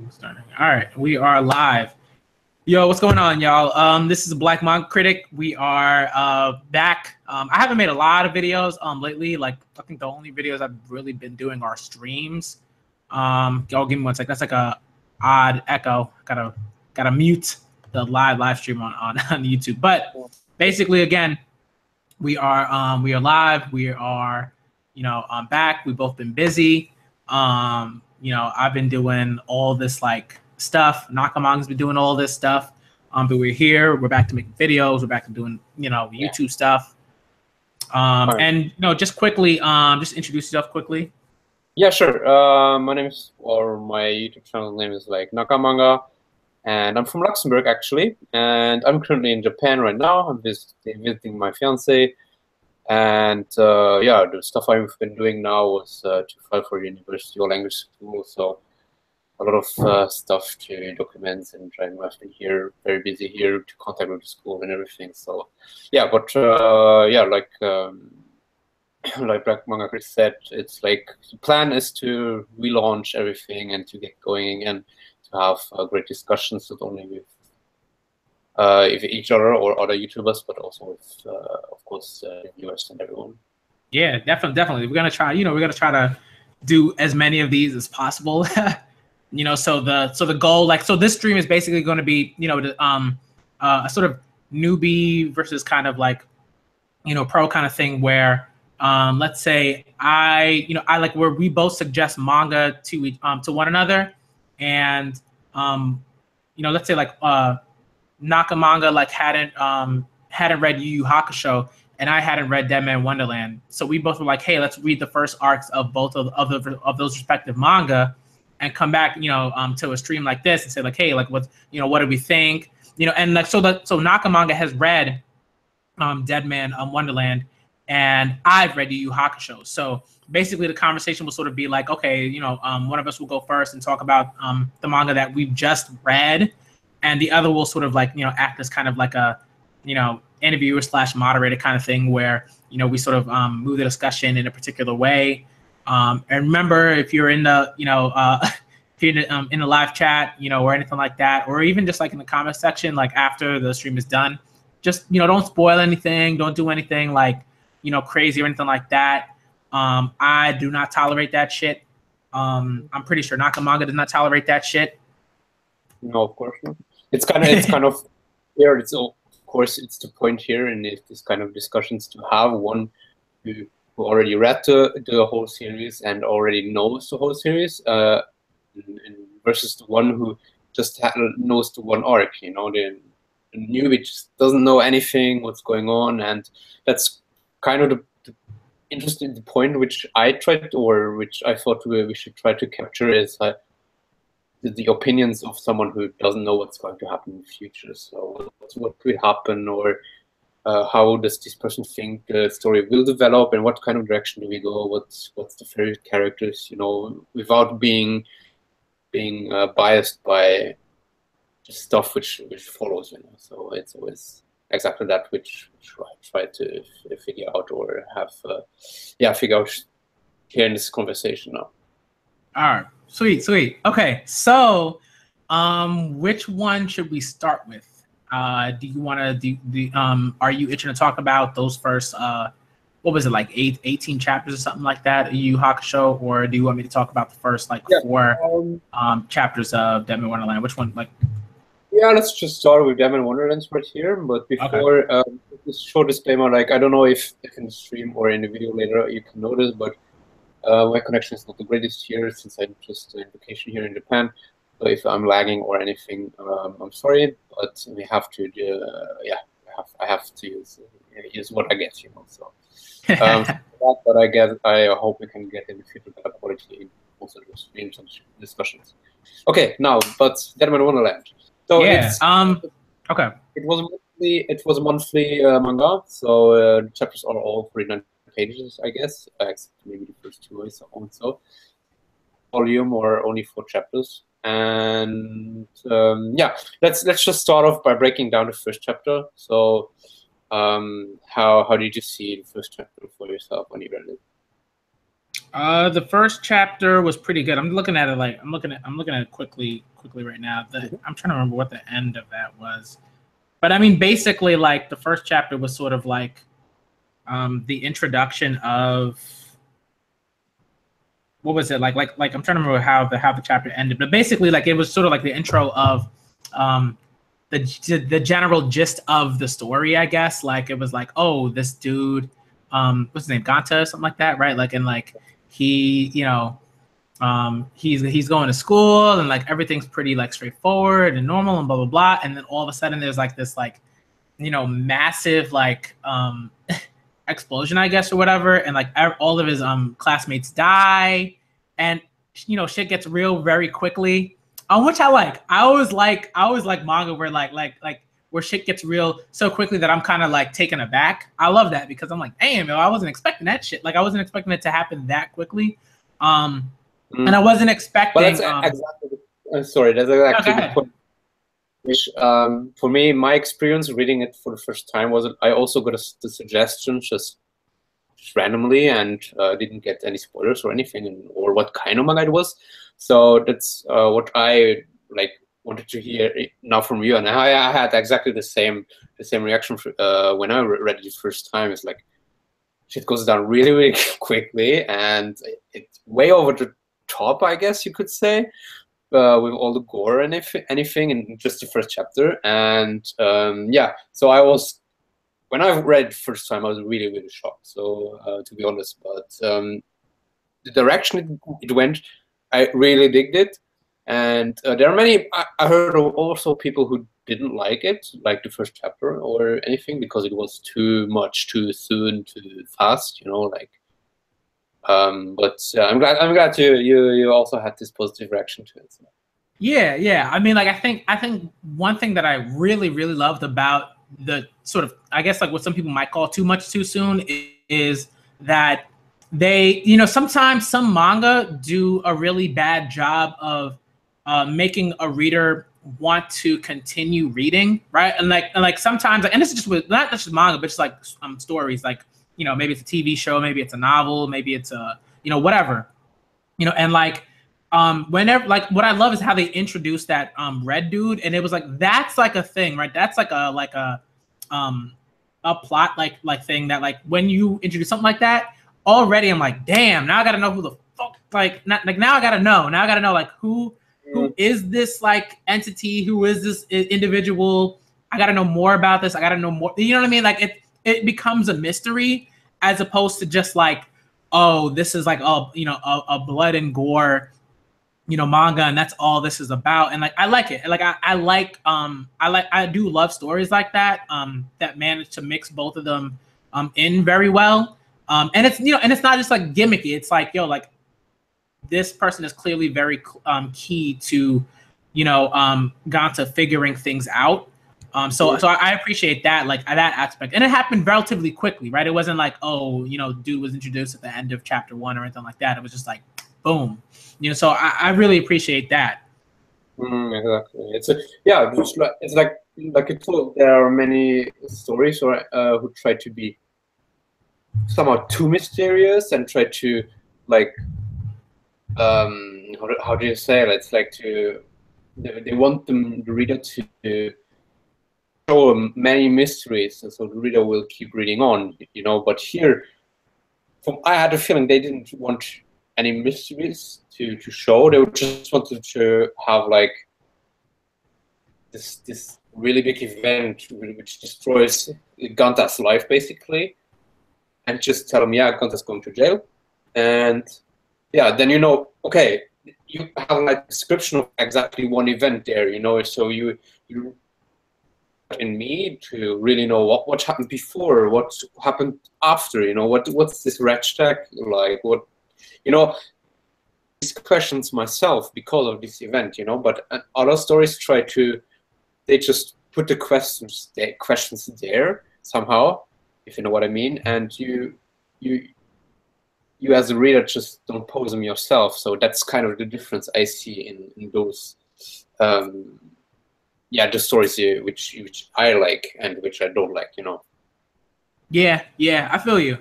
Starting. All right, we are live. Yo, what's going on, y'all? This is the Black Monk Critic. We are back. I haven't made a lot of videos lately. Like, I think the only videos I've really been doing are streams. Y'all give me one sec. That's like a odd echo. Gotta mute the live stream on YouTube. But basically, again, we are live. We are back. We've both been busy. I've been doing all this like stuff. Nakamonga's been doing all this stuff. But we're here. We're back to making videos. We're back to doing YouTube stuff. Right. And just quickly, just introduce yourself quickly. Yeah, sure. My YouTube channel name is like Nakamanga, and I'm from Luxembourg actually, and I'm currently in Japan right now. I'm visiting my fiance, and yeah, the stuff I've been doing now was to file for university or language school, so a lot of stuff to document, and I've been here very busy here to contact with the school and everything. So yeah, but yeah, like Black Manga Chris said, it's like the plan is to relaunch everything and to get going and to have great discussions, not only with each other or other YouTubers, but also with, of course, viewers and everyone. Yeah, definitely. We're gonna try. We're gonna try to do as many of these as possible. So the goal, like, so this stream is basically going to be, a sort of newbie versus kind of like, pro kind of thing where, let's say I like where we both suggest manga to one another, and let's say like Nakamanga like hadn't read Yu Yu Hakusho and I hadn't read Deadman Wonderland, so we both were like, hey, let's read the first arcs of both of those respective manga, and come back to a stream like this and say like, hey, like what do we think, and like so Nakamanga has read Deadman Wonderland, and I've read Yu Yu Hakusho. So basically, the conversation will sort of be like, okay, one of us will go first and talk about the manga that we've just read, and the other will sort of like act as kind of like a interviewer / moderator kind of thing, where we sort of move the discussion in a particular way. And remember, if you're in the if you're in the live chat, or anything like that, or even just like in the comment section, like after the stream is done, just don't spoil anything, don't do anything like crazy or anything like that. I do not tolerate that shit. I'm pretty sure Nakamanga does not tolerate that shit. No, of course not. It's kind of here. It's of course it's the point here in this kind of discussions to have one who already read the whole series and already knows the whole series, versus the one who just knows the one arc. The newbie just doesn't know anything what's going on, and that's kind of the interesting point which I tried, or which I thought we should try to capture, is the opinions of someone who doesn't know what's going to happen in the future. So what could happen, or how does this person think the story will develop, and what kind of direction do we go? What's the favorite characters? Without being biased by stuff which follows. So it's always exactly that which I try to figure out, or have figure out here in this conversation now. All right. Sweet. Okay, so which one should we start with? Do you want to do the are you itching to talk about those first what was it, like 18 chapters or something like that, Yu Yu Hakusho, or do you want me to talk about the first like 4 chapters of Deadman Wonderland? Which one, like? Yeah, let's just start with Deadman Wonderland right here. But before, this short disclaimer, like, I don't know if in the stream or in the video later you can notice, but my connection is not the greatest here since I'm just on vacation here in Japan. So if I'm lagging or anything, I'm sorry, but we have to I have to use what I get, So, but I hope we can get in the future better quality in also the streams and discussions. Okay, now, but Deadman Wonderland. So yeah. Okay. It was a monthly manga, so the chapters are all 49 pages, I guess, except maybe the first 2 is also volume, or only 4 chapters. And yeah, let's just start off by breaking down the first chapter. So how did you see the first chapter for yourself when you read it? The first chapter was pretty good. I'm looking at it like I'm looking at it quickly right now. I'm trying to remember what the end of that was. But I mean, basically, like the first chapter was sort of like the introduction of what was it like I'm trying to remember how the chapter ended. But basically, like it was sort of like the intro of the general gist of the story, I guess. Like it was like, oh, this dude, what's his name, Ganta, something like that, right? Like, and like he, you know, he's going to school and like everything's pretty like straightforward and normal and blah blah blah. And then all of a sudden there's like this like, you know, massive like explosion, I guess, or whatever, and like all of his classmates die, and you know, shit gets real very quickly. Which I like. I always like manga where like where shit gets real so quickly that I'm kind of like taken aback. I love that because I'm like, damn, yo, I wasn't expecting that shit. Like I wasn't expecting it to happen that quickly. And I wasn't expecting. Well, that's exactly. Sorry, that's exactly the point. Which, for me, my experience reading it for the first time was I also got the suggestion just randomly and didn't get any spoilers or anything, or what kind of manga it was. So that's what I like wanted to hear now from you. And I had exactly the same reaction when I read it the first time. It's like shit goes down really, really quickly, and it's way over the top, I guess you could say. With all the gore and anything in just the first chapter. And yeah, so when I read the first time, I was really, really shocked. So to be honest, but the direction it went, I really digged it. And there are many, I heard also people who didn't like it, like the first chapter or anything, because it was too much, too soon, too fast, you know, like. But I'm glad you also had this positive reaction to it. So. Yeah. I mean, like I think one thing that I really loved about the sort of, I guess, like what some people might call too much too soon is that they, you know, sometimes some manga do a really bad job of making a reader want to continue reading, right? And like sometimes, and this is just with not just manga, but just like stories, like, you know, maybe it's a TV show, maybe it's a novel, maybe it's a, you know, whatever, you know, and like, whenever, like, what I love is how they introduced that red dude, and it was like that's like a thing, right? That's like a plot like thing that like when you introduce something like that, already I'm like, damn, now I gotta know who the fuck, like, not like now I gotta know like who is this like entity, who is this individual? I gotta know more about this. I gotta know more. You know what I mean? Like it becomes a mystery as opposed to just like, oh, this is like a blood and gore, you know, manga, and that's all this is about. And like I like it. Like I do love stories like that that manage to mix both of them in very well. And it's, you know, and it's not just like gimmicky. It's like, yo, like this person is clearly very key to, you know, Ganta figuring things out. So I appreciate that, like that aspect, and it happened relatively quickly, right? It wasn't like, oh, you know, dude was introduced at the end of chapter 1 or anything like that. It was just like, boom, you know. So I really appreciate that. Exactly. It's like you told, there are many stories who try to be somehow too mysterious and try to like how do you say it? It's like they want the reader to show many mysteries, so the reader will keep reading on, you know. But here, I had a feeling they didn't want any mysteries to show. They just wanted to have like this really big event which destroys Ganta's life basically, and just tell him, yeah, Ganta's going to jail, and yeah, then you know, okay, you have like a description of exactly one event there, you know, so you in me to really know what happened before, what happened after, you know, what's this red tag like, what, you know, these questions myself because of this event, you know. But other stories they just put the questions there somehow, if you know what I mean, and you as a reader just don't pose them yourself. So that's kind of the difference I see in those the stories which I like and which I don't like, you know. Yeah, I feel you.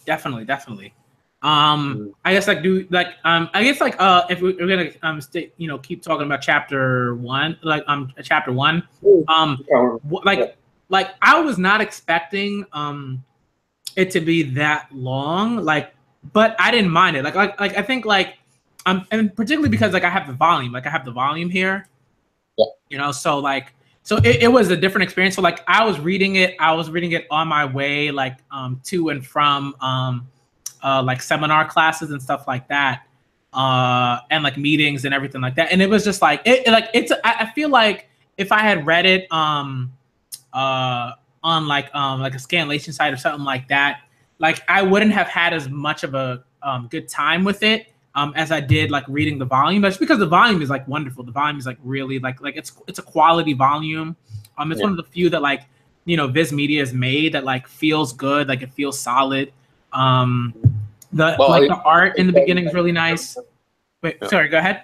Definitely. I guess like I guess like if we're gonna stay, keep talking about chapter one, like chapter one, like I was not expecting it to be that long, like, but I didn't mind it. Like I think like and particularly because like I have the volume here, so like it was a different experience. So like I was reading it on my way like to and from like seminar classes and stuff like that, and like meetings and everything like that. And it was just like I feel like if I had read it on like a Scanlation site or something like that, like I wouldn't have had as much of a good time with it as I did like reading the volume. That's because the volume is like wonderful. The volume is like really like it's a quality volume. It's one of the few that like Viz Media has made that like feels good, like it feels solid. The art in the beginning is really nice. Wait, sorry, go ahead.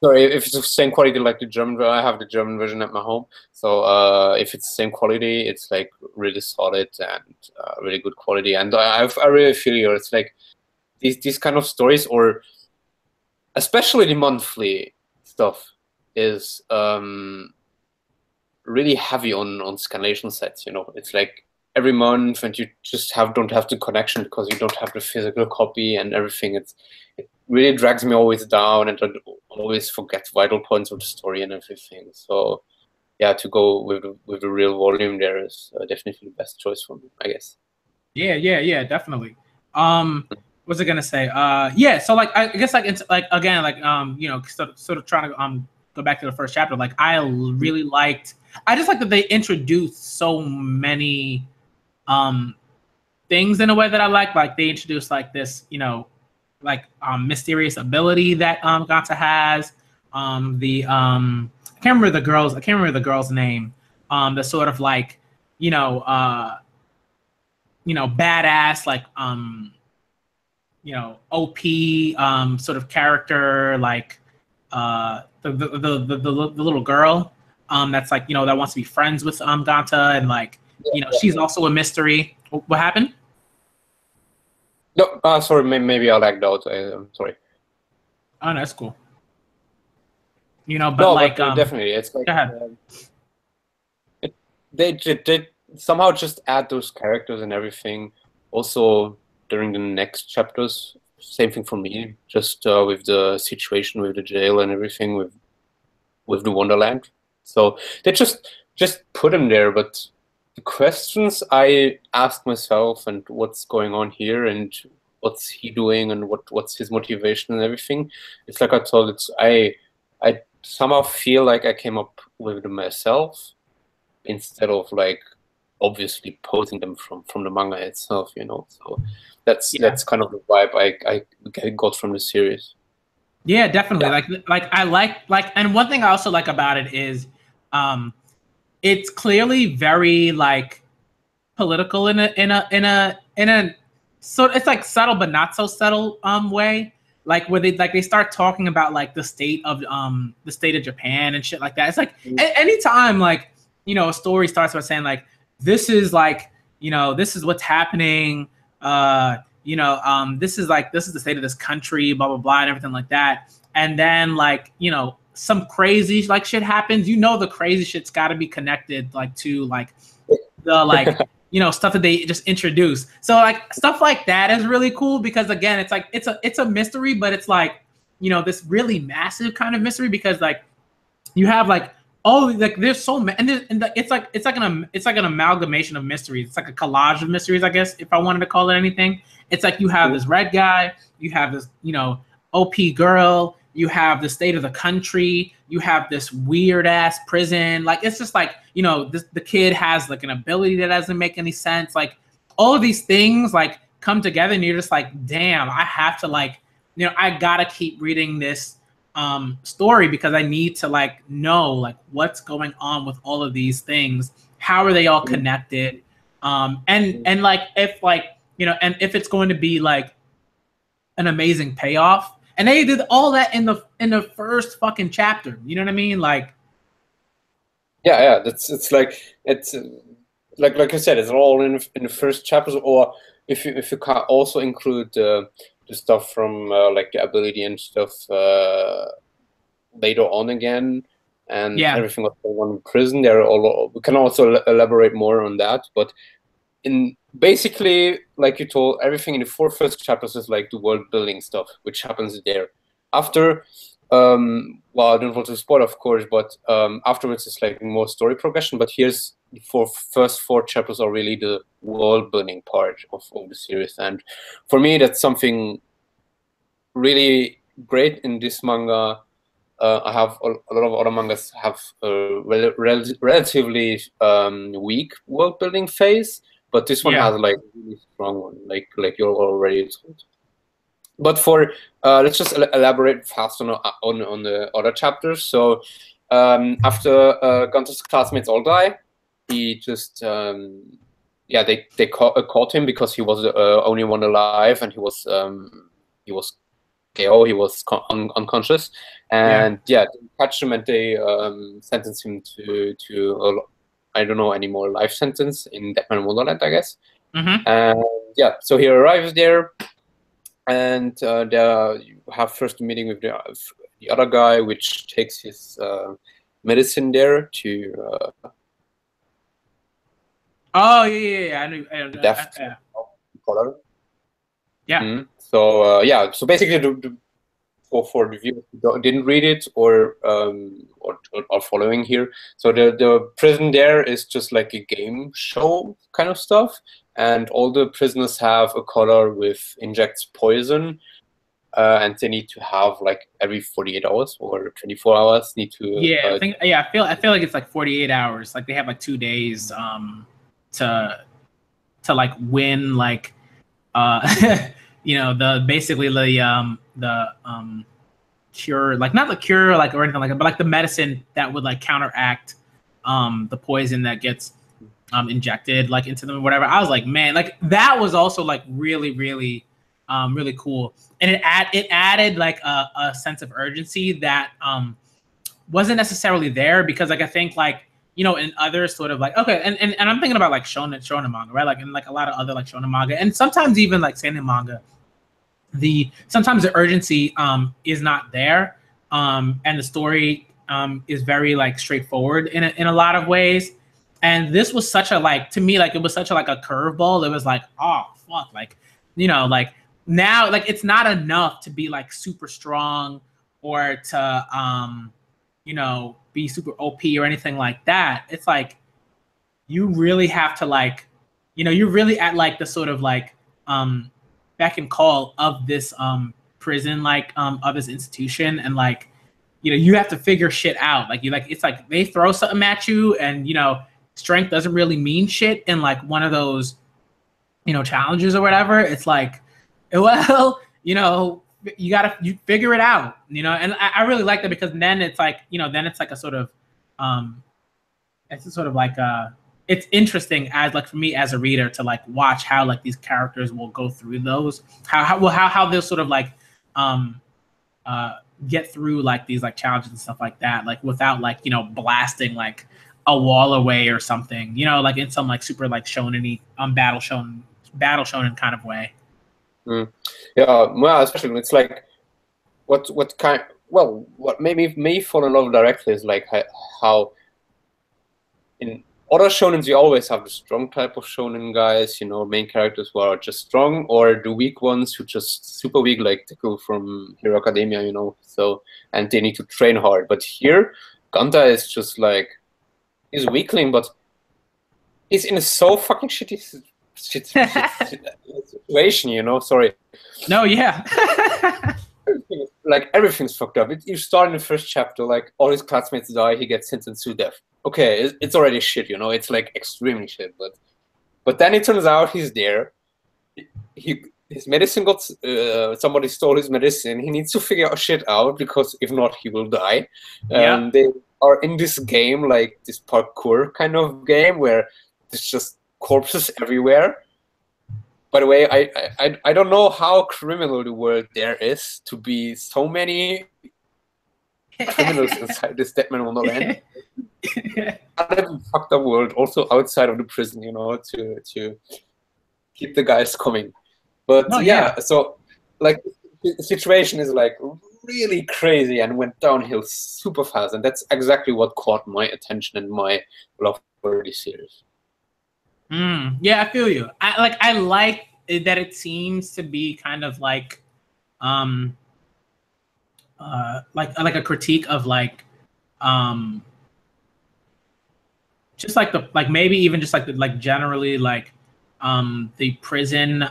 Sorry, if it's the same quality like the German, I have the German version at my home. So if it's the same quality, it's like really solid and really good quality. And I really feel you. It's like these kind of stories, or especially the monthly stuff, is really heavy on Scanlation sets. It's like every month, and you just don't have the connection because you don't have the physical copy and everything. It really drags me always down, and I always forget vital points of the story and everything. So yeah, to go with the real volume there is definitely the best choice for me, I guess. Yeah, definitely. What's I gonna say? Yeah, so like I guess like it's like again like sort of trying to go back to the first chapter. Like I really liked. I just like that they introduced so many things in a way that I like. Like they introduced like this, like mysterious ability that Ganta has. I can't remember the girl's name. The sort of like badass like OP sort of character, like the little girl that's like that wants to be friends with Ganta, and like she's also a mystery. What happened? No, sorry, maybe I lagged out. I'm sorry. Oh, no, that's cool. But no, like but definitely, it's like go ahead. They somehow just add those characters and everything. Also during the next chapters, same thing for me. Just with the situation with the jail and everything, with the Wonderland. So they just put him there, but the questions I asked myself, and what's going on here, and what's he doing, and what's his motivation and everything. It's like I told it. I somehow feel like I came up with them myself, instead of like obviously posing them from the manga itself. So that's kind of the vibe I got from the series. Yeah, definitely. Like I like, and one thing I also like about it is, it's clearly very like political in a so it's like subtle but not so subtle way. Like where they start talking about like the state of Japan and shit like that. It's like anytime like a story starts by saying like this is like this is what's happening. This is the state of this country, blah blah blah, and everything like that. And then like some crazy like shit happens. The crazy shit's got to be connected like to like the like stuff that they just introduced. So like stuff like that is really cool because again, it's like it's a mystery, but it's like this really massive kind of mystery because like you have like like there's so many, and it's like an amalgamation of mysteries. It's like a collage of mysteries, I guess, if I wanted to call it anything. It's like you have this red guy, you have this OP girl, you have the state of the country, you have this weird ass prison. Like it's just like the kid has like an ability that doesn't make any sense. Like all of these things like come together, and you're just like, damn, I have to like I gotta keep reading this story because I need to like know like what's going on with all of these things. How are they all connected? And like if like and if it's going to be like an amazing payoff. And they did all that in the first fucking chapter. You know what I mean? Like yeah, it's like I said, it's all in the first chapters. Or if you can also include the the stuff from like the ability and stuff later on again, and everything was going on in prison. We can also elaborate more on that, but in basically, like you told, everything in the 4 first chapters is like the world building stuff, which happens there. After, well, I don't want to spoil, of course, but afterwards it's like more story progression. But here's the first 4 chapters are really the world building part of the series, and for me, that's something really great in this manga. I have a lot of other mangas have a relatively weak world building phase, but this one has like a really strong one, like you're already told. But for let's just elaborate fast on the other chapters. So after Gunter's classmates all die, he just they caught him because he was the only one alive, and he was KO. He was unconscious, and they catch him, and they sentenced him to I don't know anymore, life sentence in Deadman Wonderland, I guess. And so he arrives there, and you have first a meeting with the other guy, which takes his medicine there to. Oh yeah, I knew. Color. Yeah. So so basically, for the viewers who didn't read it or following here, so the prison there is just like a game show kind of stuff, and all the prisoners have a collar with injects poison, and they need to have like every 48 hours or 24 hours need to. I feel like it's like 48 hours. Like they have like 2 days to like win like you know, the cure, like not the cure like or anything like that, but like the medicine that would like counteract the poison that gets injected like into them or whatever. I was like, man, like that was also like really really cool, and it added like a sense of urgency that wasn't necessarily there, because like I think like, you know, in other sort of like, okay, and I'm thinking about like shonen manga, right? Like in like a lot of other like shonen manga, and sometimes even like seinen manga, sometimes the urgency is not there, and the story is very like straightforward in a lot of ways. And this was such a like, to me, like it was such a like a curveball. It was like, oh fuck, like, you know, like now like it's not enough to be like super strong or to you know, be super OP or anything like that. It's like you really have to like, you know, you're really at like the sort of like beck and call of this prison, like of this institution, and like, you know, you have to figure shit out. Like you like, it's like they throw something at you, and you know, strength doesn't really mean shit in like one of those, you know, challenges or whatever. It's like, well, you know, you figure it out, you know. And I really like that, because then it's like, you know, then it's like a sort of it's a sort of like it's interesting as like for me as a reader to like watch how like these characters will go through those, how they'll sort of like get through like these like challenges and stuff like that, like without like, you know, blasting like a wall away or something, you know, like in some like super like shonen-y battle shonen kind of way. Yeah, well, especially when it's like what made me fall in love directly is like how in other shonens you always have the strong type of shonen guys, you know, main characters who are just strong, or the weak ones who just super weak, like Deku from Hero Academia, you know. So, and they need to train hard. But here, Ganta is just like, he's a weakling, but he's in a so fucking shitty situation, you know. Sorry. No, yeah. Like everything's fucked up. You start in the first chapter, like all his classmates die, he gets sentenced to death. Okay, it's already shit, you know. It's like extremely shit, but then it turns out he's there. His medicine got somebody stole his medicine. He needs to figure shit out, because if not, he will die. Yeah. They are in this game, like this parkour kind of game, where there's just corpses everywhere. By the way, I don't know how criminal the world there is to be so many criminals inside this Deadman Wonderland. Another fucked up world, also outside of the prison, you know, to keep the guys coming. But so like the situation is like really crazy and went downhill super fast, and that's exactly what caught my attention and my love for this series. Yeah, I feel you. I like that it seems to be kind of like like a critique of like just like the like maybe even just like the, like generally like the prison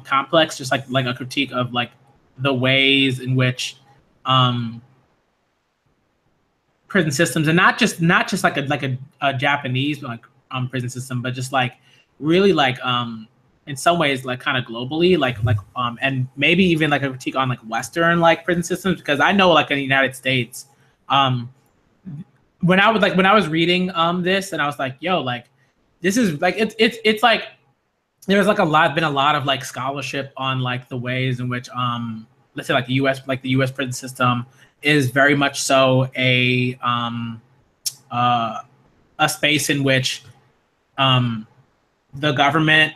complex, just like a critique of like the ways in which prison systems, and not just like a Japanese like prison system, but just like really like in some ways like kind of globally like and maybe even like a critique on like Western like prison systems, because I know like in the United States when I was reading this, and I was like, yo, like this is like it's like there's like been a lot of like scholarship on like the ways in which let's say like the US prison system is very much so a space in which the government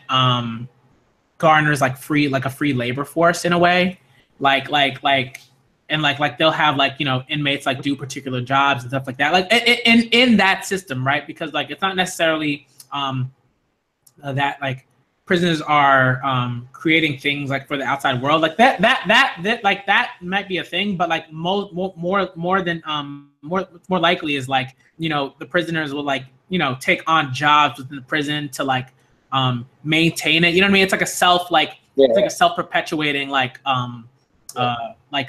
garners like a free labor force in a way, and like they'll have like, you know, inmates like do particular jobs and stuff like that, like in that system, right? Because like it's not necessarily that like prisoners are creating things like for the outside world, like that like that might be a thing, but like more likely is like, you know, the prisoners will like, you know, take on jobs within the prison to like maintain it, you know what I mean? It's like a it's like a self-perpetuating like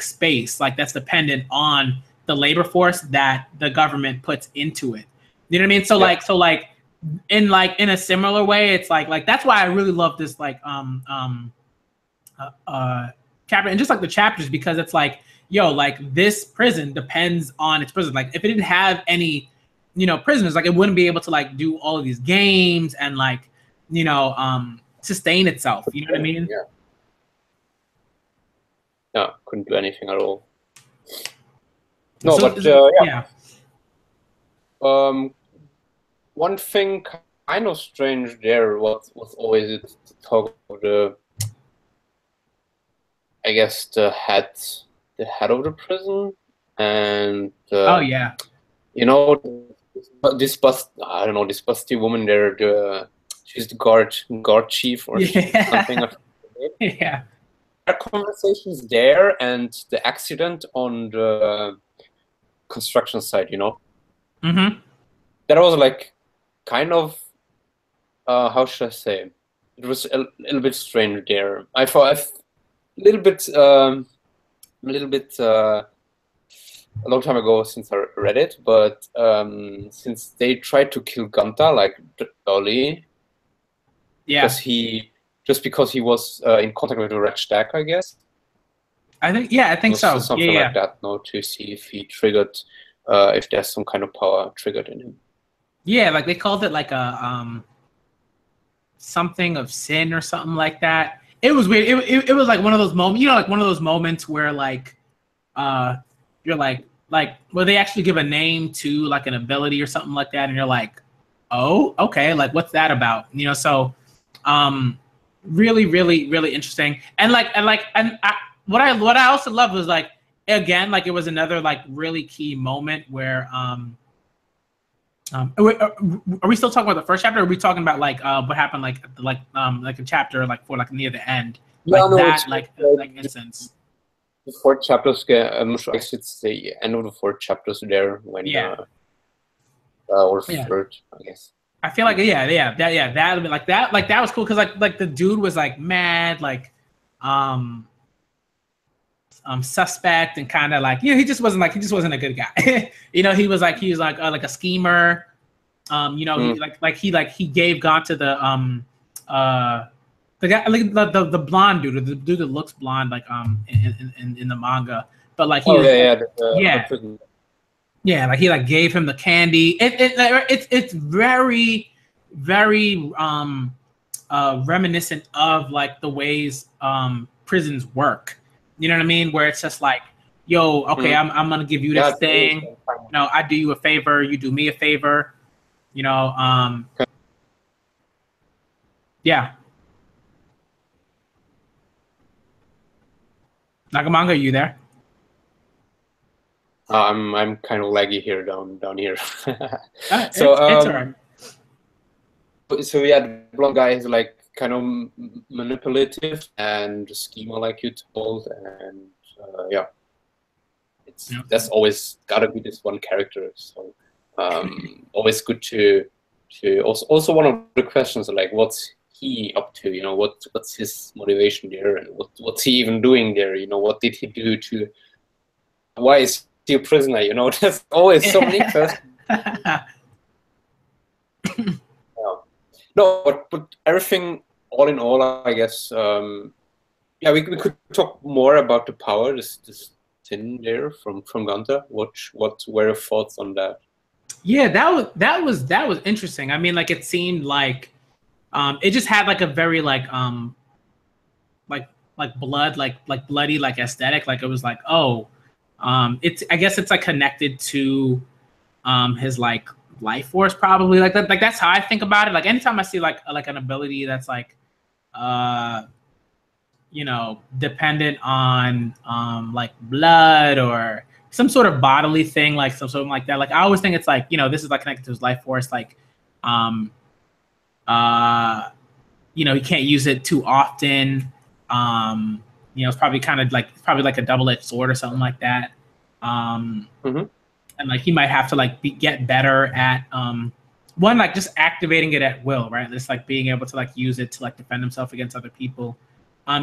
space like that's dependent on the labor force that the government puts into it, you know what I mean? So like in a similar way, it's like that's why I really love this chapter, and just like the chapters, because it's like, yo, like this prison depends on its prison. Like if it didn't have any, you know, prisoners, like it wouldn't be able to like do all of these games and like, you know, sustain itself, you know what I mean? No, couldn't do anything at all. No, so, but one thing kind of strange there was always to talk about I guess the head of the prison, and oh yeah, you know, this busty woman there, she's the guard chief or something. yeah. There are conversations there, and the accident on the construction site, you know, that was like kind of how should I say? It was a little bit strange there. I thought a little bit a long time ago since I read it, but since they tried to kill Ganta like early, because he was in contact with the Red Stack, I guess. I think so. Something like that, no, to see if he triggered, if there's some kind of power triggered in him. Yeah, like they called it like a something of sin or something like that. It was weird. It was like one of those moments, you know, like one of those moments where like you're like where they actually give a name to like an ability or something like that, and you're like, oh, okay, like what's that about? You know, so really, really, really interesting. And what I also loved was like, again, like it was another like really key moment where are we still talking about the first chapter, or are we talking about like what happened like a chapter like for like near the end, like that instance? The fourth chapters, I'm not sure, I guess it's the end of the fourth chapters there when or third, I guess. I feel like that was cool, because like the dude was like mad, like suspect, and kind of like, you know, he just wasn't a good guy. You know, he was like a schemer. You know, he gave Ganta the guy, like the blonde dude, or the dude that looks blonde, like in the manga, but like he like he like gave him the candy. It's very, very reminiscent of like the ways prisons work. You know what I mean? Where it's just like, yo, okay, I'm gonna give you this thing. You know, I do you a favor, you do me a favor. You know, yeah. Nagamanga, are you there? I'm kind of laggy here down here. So it's all right. So yeah, the blonde guy is like kind of manipulative and schema, like you told, and yeah, that's always gotta be this one character. So always good to also one of the questions like what's he up to? You know, what's his motivation there, and what's he even doing there? You know, what did he do to? Why is he a prisoner? You know, there's always so many questions. No, but everything, all in all, I guess, yeah, we could talk more about the power, this tin there from Ganta. What were your thoughts on that? Yeah, that was interesting. I mean, like it seemed like it just had like a very like blood, like bloody, like aesthetic. Like it was like, oh, it's I guess it's like connected to his like life force probably like that. Like that's how I think about it. Like anytime I see like an ability that's like you know, dependent on like blood or some sort of bodily thing, like something like that. Like I always think it's like, you know, this is like connected to his life force, like you know, he can't use it too often. You know, it's probably kind of like a double-edged sword or something like that. And like he might have to like get better at one, like just activating it at will, right? Just like being able to like use it to like defend himself against other people.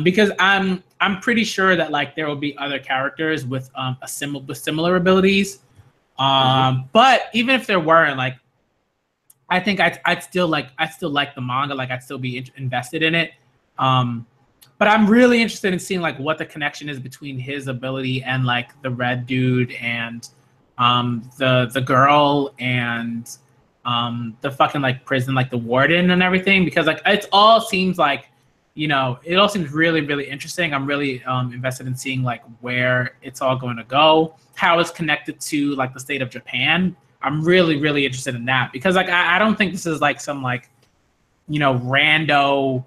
Because I'm pretty sure that like there will be other characters with similar abilities. But even if there weren't, like I think I'd still like the manga, like I'd still be invested in it. But I'm really interested in seeing like what the connection is between his ability and like the red dude and the girl and the fucking like prison, like the warden and everything, because like it all seems like, you know, it all seems really, really interesting. I'm really invested in seeing like where it's all going to go, how it's connected to like the state of Japan. I'm really, really interested in that because like I don't think this is like some like, you know, rando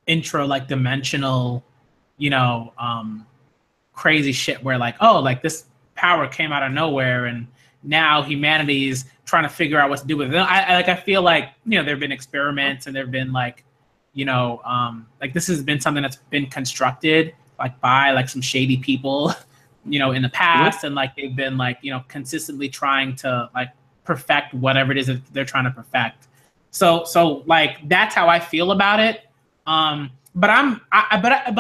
intro like dimensional, you know, crazy shit where like, oh, like this power came out of nowhere and now humanity is trying to figure out what to do with it. I feel like, you know, there have been experiments and there have been like, you know, like this has been something that's been constructed like by like some shady people, you know, in the past, and like they've been like, you know, consistently trying to like perfect whatever it is that they're trying to perfect. So like that's how I feel about it. But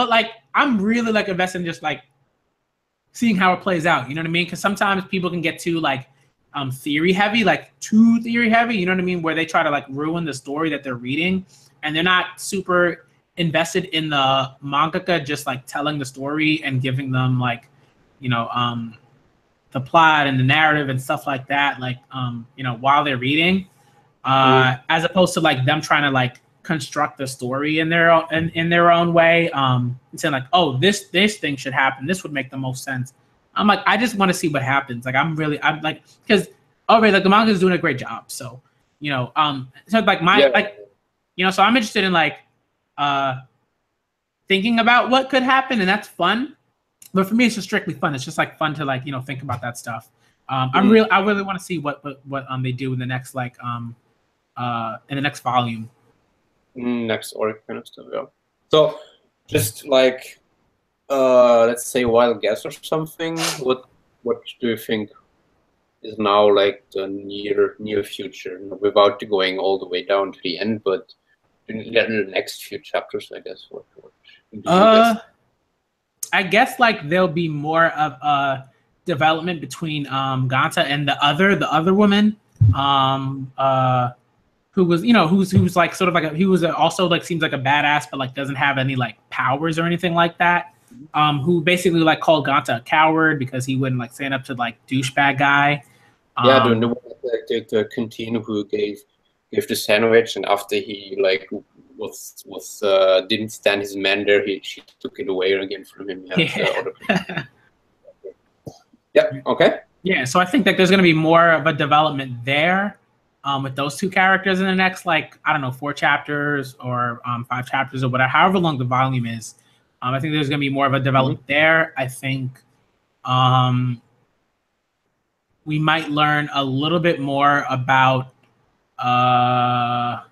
like I'm really like invested in just like seeing how it plays out. You know what I mean? Because sometimes people can get too like theory heavy, like too theory heavy. You know what I mean? Where they try to like ruin the story that they're reading, and they're not super invested in the mangaka just like telling the story and giving them like, you know, the plot and the narrative and stuff like that. Like you know, while they're reading, as opposed to like them trying to like construct the story in their own way, and saying like, oh, this thing should happen, this would make the most sense. I'm like, I just want to see what happens. Like I'm like, because already like the manga is doing a great job, so you know, so like like, you know, so I'm interested in like thinking about what could happen, and that's fun. But for me, it's just strictly fun. It's just like fun to like, you know, think about that stuff. I really want to see what they do in the next like in the next volume. Next arc kind of stuff, yeah. So just like let's say wild guess or something, what do you think is now like the near future, without going all the way down to the end, but in the next few chapters, I guess? What do you guess? I guess like there'll be more of a development between Ganta and the other woman, who was, you know, who's like sort of like he was also like seems like a badass, but like doesn't have any like powers or anything like that. Who basically like called Ganta a coward because he wouldn't like stand up to like douchebag guy. Yeah, the canteen who gave the sandwich, and after he like was didn't stand his man there, she took it away again from him. Yeah. Yeah. Okay. Yeah. So I think that there's going to be more of a development there. With those two characters in the next, like, I don't know, 4 chapters or 5 chapters or whatever, however long the volume is. I think there's going to be more of a development there. I think we might learn a little bit more about the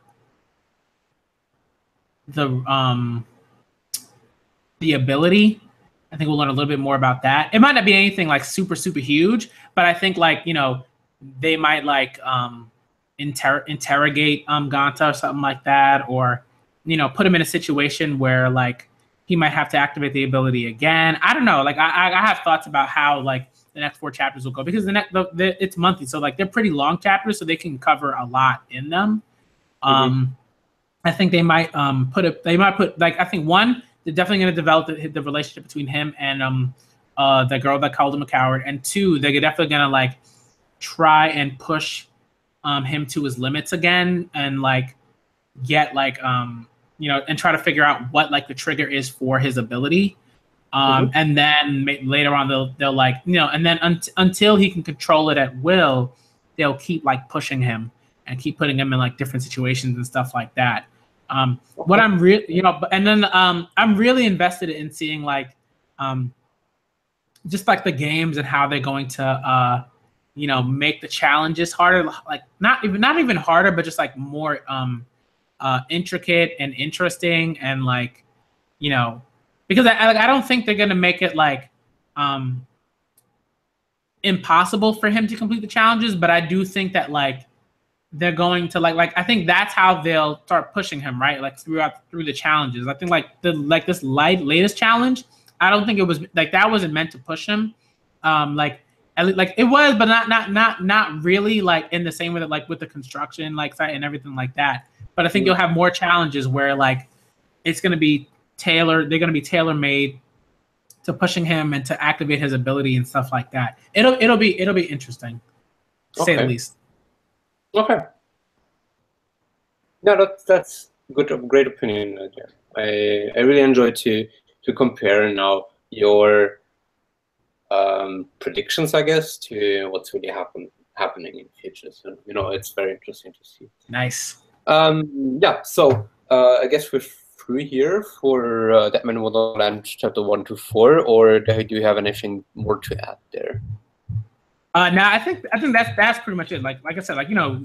ability. I think we'll learn a little bit more about that. It might not be anything like super huge, but I think like, you know, they might like interrogate Ganta or something like that, or, you know, put him in a situation where like he might have to activate the ability again. I don't know. Like I have thoughts about how like the next 4 chapters will go, because it's monthly, so like they're pretty long chapters, so they can cover a lot in them. I think they might put like, I think one, they're definitely going to develop the relationship between him and the girl that called him a coward, and 2, they're definitely going to like try and push him to his limits again, and like get like you know, and try to figure out what like the trigger is for his ability. And then later on they'll like, you know, and then until he can control it at will, they'll keep like pushing him and keep putting him in like different situations and stuff like that. What I'm really, you know, and then I'm really invested in seeing like just like the games and how they're going to you know, make the challenges harder, like not even harder, but just like more intricate and interesting, and like, you know, because I don't think they're gonna make it like impossible for him to complete the challenges, but I do think that like they're going to like I think that's how they'll start pushing him, right? Like through the challenges. I think like this latest challenge, I don't think it was like, that wasn't meant to push him. Like it was, but not really like in the same way that like with the construction like site and everything like that. But I think you'll have more challenges where like it's going to be tailored. They're going to be tailor made to pushing him and to activate his ability and stuff like that. It'll be interesting, to say the least. Okay. No, that's great opinion. I really enjoy to compare now your predictions, I guess, to what's really happening in the future. So, you know, it's very interesting to see. Nice. Yeah, so I guess we're through here for Deadman Wonderland chapter 1 to 4, or do you have anything more to add there? No, I think that's pretty much it. Like I said, like, you know,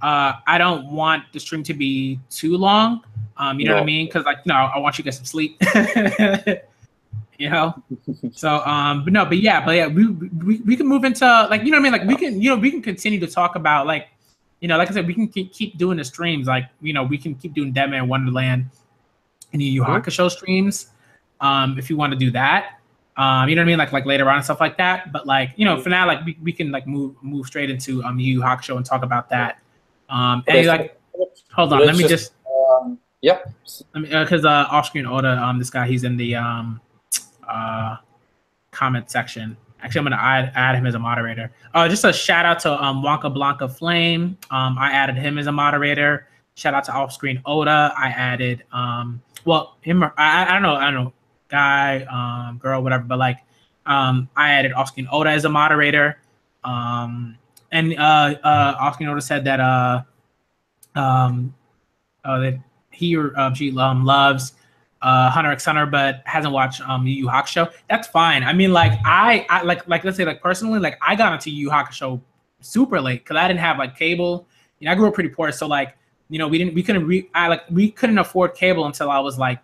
I don't want the stream to be too long. You know what I mean? Because like, you know, I want you to get some sleep. You know, so but yeah, we can move into like, you know what I mean? Like we can continue to talk about like, you know, like I said, we can keep doing the streams. Like, you know, we can keep doing Deadman Wonderland and Yu Yu Hakusho streams, if you want to do that. You know what I mean? Like later on and stuff like that. But like, you know, for now, like we can like move straight into Yu Yu Hakusho and talk about that. And like, hold on, let me just yeah, because off-screen Oda, this guy, he's in the comment section. Actually, I'm gonna add him as a moderator. Just a shout out to Wonka Blanca Flame. I added him as a moderator. Shout out to Offscreen Oda. I added well, him or I don't know, guy, girl, whatever. But like, I added Offscreen Oda as a moderator. And Offscreen Oda said that that he or she loves Hunter x Hunter, but hasn't watched Yu Yu Hakusho. That's fine. I mean, like I like let's say like personally, like I got into Yu Yu Hakusho super late because I didn't have like cable. You know, I grew up pretty poor, so like, you know, we couldn't afford cable until I was like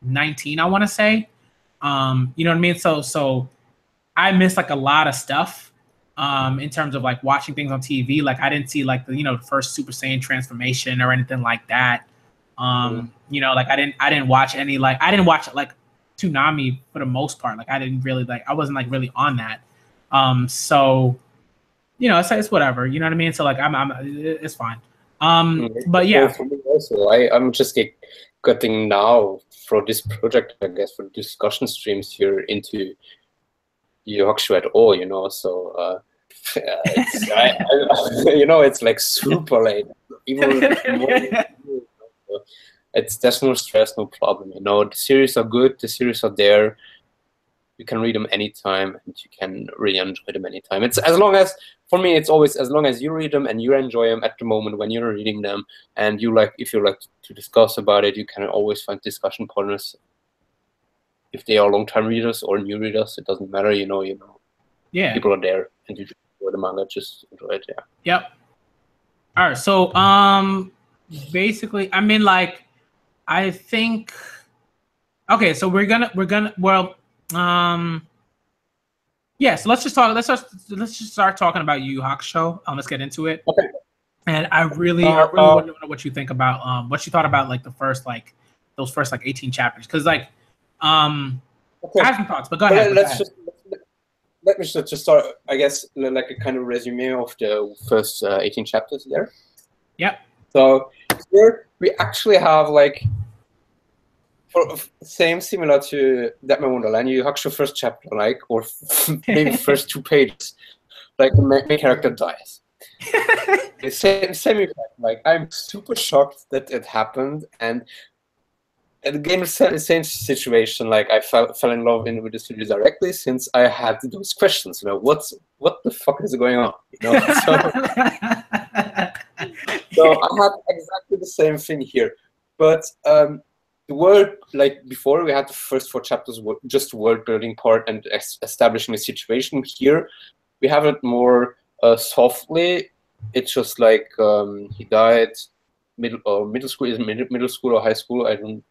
19, I want to say. You know what I mean? So I missed like a lot of stuff in terms of like watching things on TV. Like I didn't see like the, you know, the first Super Saiyan transformation or anything like that. You know, like I didn't watch any, like I didn't watch like Toonami for the most part. Like I didn't really I wasn't like really on that. So, you know, it's whatever. You know what I mean? So like it's fine. But yeah. For me also, I'm just getting now for this project, I guess, for discussion streams here into Yu Yu Hakusho at all, you know. So you know, it's like super late. Even more, there's no stress, no problem. You know, the series are good. The series are there. You can read them anytime, and you can really enjoy them anytime. It's as long as, for me, it's always as long as you read them and you enjoy them at the moment when you're reading them, and you like, if you like to discuss about it, you can always find discussion partners if they are long-time readers or new readers, it doesn't matter. Yeah. People are there and you just enjoy the manga, just enjoy it. Yeah. Yep. All right. So basically, I mean, like, I think. Okay, so we're gonna yeah. So let's just start talking about Yu Yu Hakusho. Let's get into it. Okay. And I really want to know what you think about what you thought about like those first 18 chapters, because like Okay. I have some thoughts, but go ahead. Let me just start, I guess, like a kind of resume of the first 18 chapters there. Yep. So here we actually have like, similar to Deadman Wonderland, Yu Yu Hakusho first chapter, like, or maybe first 2 pages, like the main character dies. The same effect. Like, I'm super shocked that it happened, and again, the same situation. Like, I fell in love with the series directly, since I had those questions. What the fuck is going on? So I had exactly the same thing here, but the world, like before, we had the first 4 chapters just world building part and establishing the situation. Here, we have it more softly. It's just like he died middle school. Is middle school or high school? I don't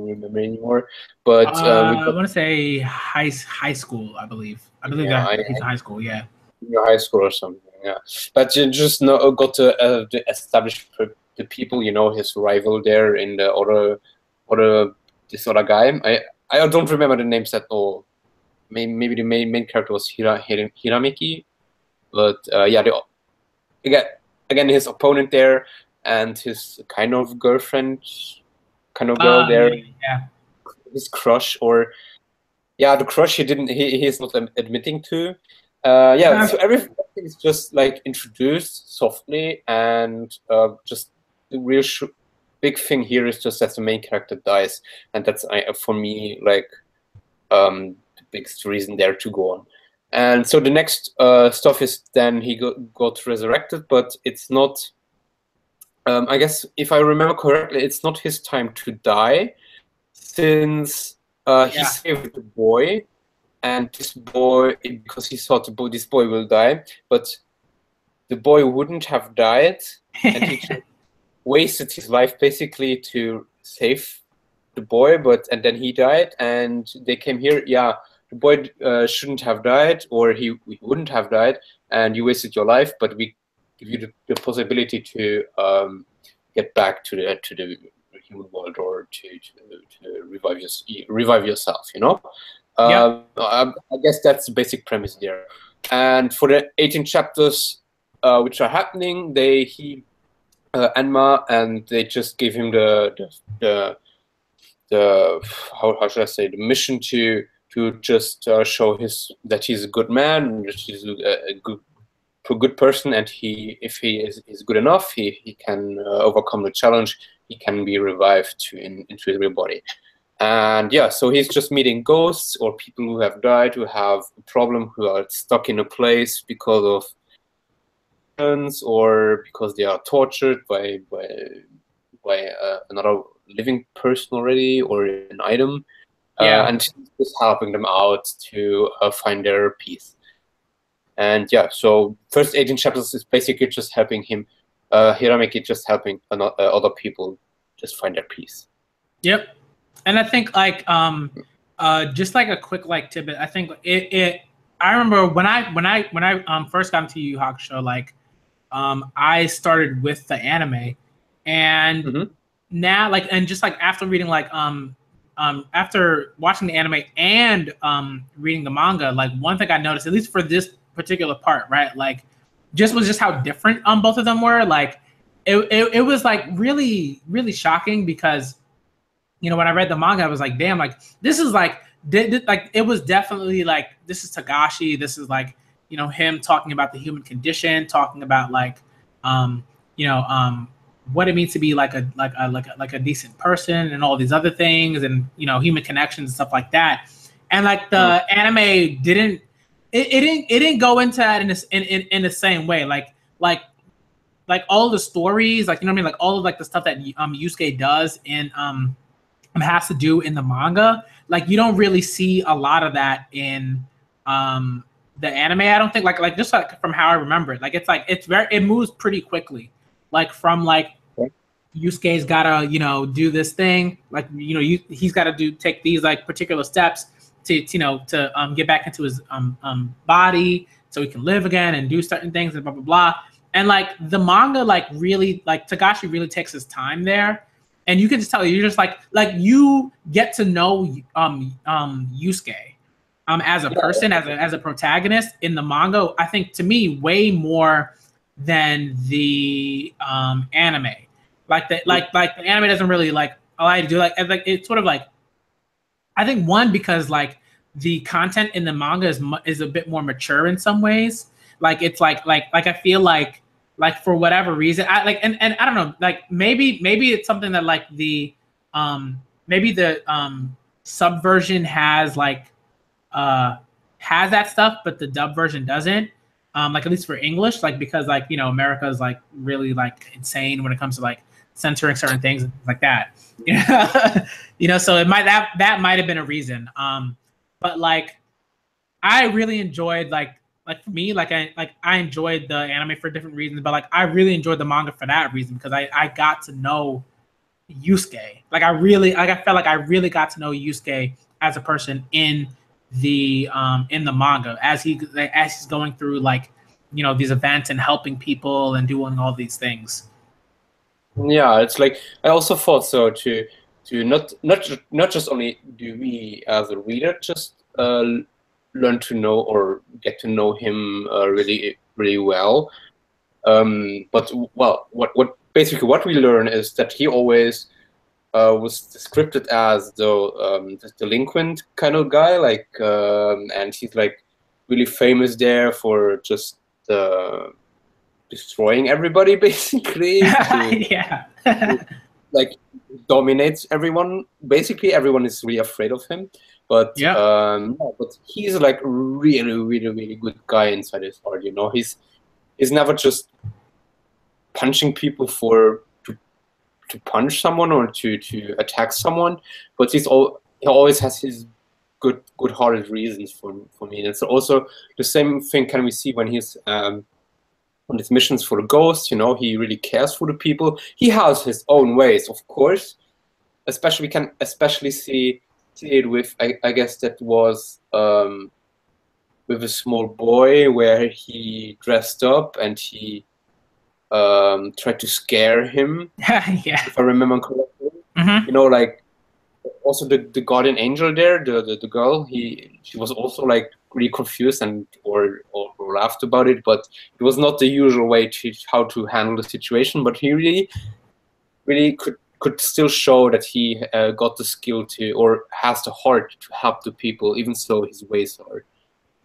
remember anymore. But I want to say high school. I believe he's in high school. Yeah. High school or something. Yeah. But you just got to establish the people. His rival there in the this other guy. I don't remember the names at all. Maybe the main character was Hiramiki, but yeah, again his opponent there and his kind of girlfriend, kind of girl there. Yeah. His crush, or the crush he's not admitting to. So everything is just like introduced softly, and just the real big thing here is just that the main character dies, and that's for me like the biggest reason there to go on. And so the next stuff is then he got resurrected, but it's not. I guess if I remember correctly, it's not his time to die, since he saved the boy, and this boy, because he thought this boy will die, but the boy wouldn't have died, and he just wasted his life basically to save the boy, and then he died, and they came here. Yeah, the boy shouldn't have died, or he wouldn't have died, and you wasted your life, but we give you the possibility to get back to the human world, or to revive yourself. I guess that's the basic premise there. And for the 18 chapters which are happening, Enma, and they just gave him the how should I say, the mission to just show that he's a good man, that he's a good person, and if he is good enough, he can overcome the challenge. He can be revived into his real body. And yeah, so he's just meeting ghosts or people who have died, who have a problem, who are stuck in a place because of or because they are tortured by another living person already, or an item. And just helping them out to find their peace. And yeah, so first 18 chapters is basically just helping him, Hiramiki, just helping other people just find their peace. Yep. And I think like just like a quick like tidbit, I think I remember when I first got into Yu Yu Hakusho, like I started with the anime, and now like, and just like after reading like after watching the anime and reading the manga, like one thing I noticed, at least for this particular part, right, like just how different both of them were. Like it was like really, really shocking, because when I read the manga, I was like, damn, like this is like it was definitely like, this is Togashi, this is like him talking about the human condition, talking about like what it means to be like a decent person, and all these other things, and human connections and stuff like that. And like the anime didn't go into that in the same way. Like all the stories, like what I mean, like all of like the stuff that Yusuke does in has to do in the manga, like you don't really see a lot of that in the anime. I don't think like just like from how I remember it, like it moves pretty quickly, like from like Yusuke's gotta do this thing, like he's got to take these like particular steps to get back into his body so he can live again and do certain things and blah blah blah. And like the manga like really like Togashi really takes his time there, and you can just tell you're just like you get to know Yusuke as a person, as a protagonist in the manga. I think to me way more than the anime. Like the anime doesn't really like allow you to do like it's sort of like, I think one because like the content in the manga is a bit more mature in some ways. Like it's like I feel like for whatever reason I like and I don't know, like maybe it's something that like the maybe the subversion has like has that stuff, but the dub version doesn't. Like at least for English, like because like America is like really like insane when it comes to like censoring certain things and things like that. So it might that might have been a reason. But like I really enjoyed like for me like I enjoyed the anime for different reasons, but like I really enjoyed the manga for that reason because I got to know Yusuke. Like I felt like I really got to know Yusuke as a person in the manga as he's going through like these events and helping people and doing all these things. Yeah, it's like I also thought so to not just only do we as a reader just learn to know or get to know him really really well, but well what basically what we learn is that he always was described as the delinquent kind of guy, like and he's like really famous there for just destroying everybody basically. Yeah. Like dominates everyone. Basically, everyone is really afraid of him. But but he's like really, really, really good guy inside his heart. He's never just punching people to punch someone or to attack someone, but he always has his good-hearted reasons for me. And it's also the same thing can we see when he's on his missions for the Ghost. He really cares for the people. He has his own ways, of course. We can especially see it with I guess that was with a small boy where he dressed up and he tried to scare him. Yeah. If I remember correctly. Mm-hmm. Like also the guardian angel there, the girl, she was also like really confused and or laughed about it, but it was not the usual way to how to handle the situation. But he really could still show that he got the skill to or has the heart to help the people, even though his ways are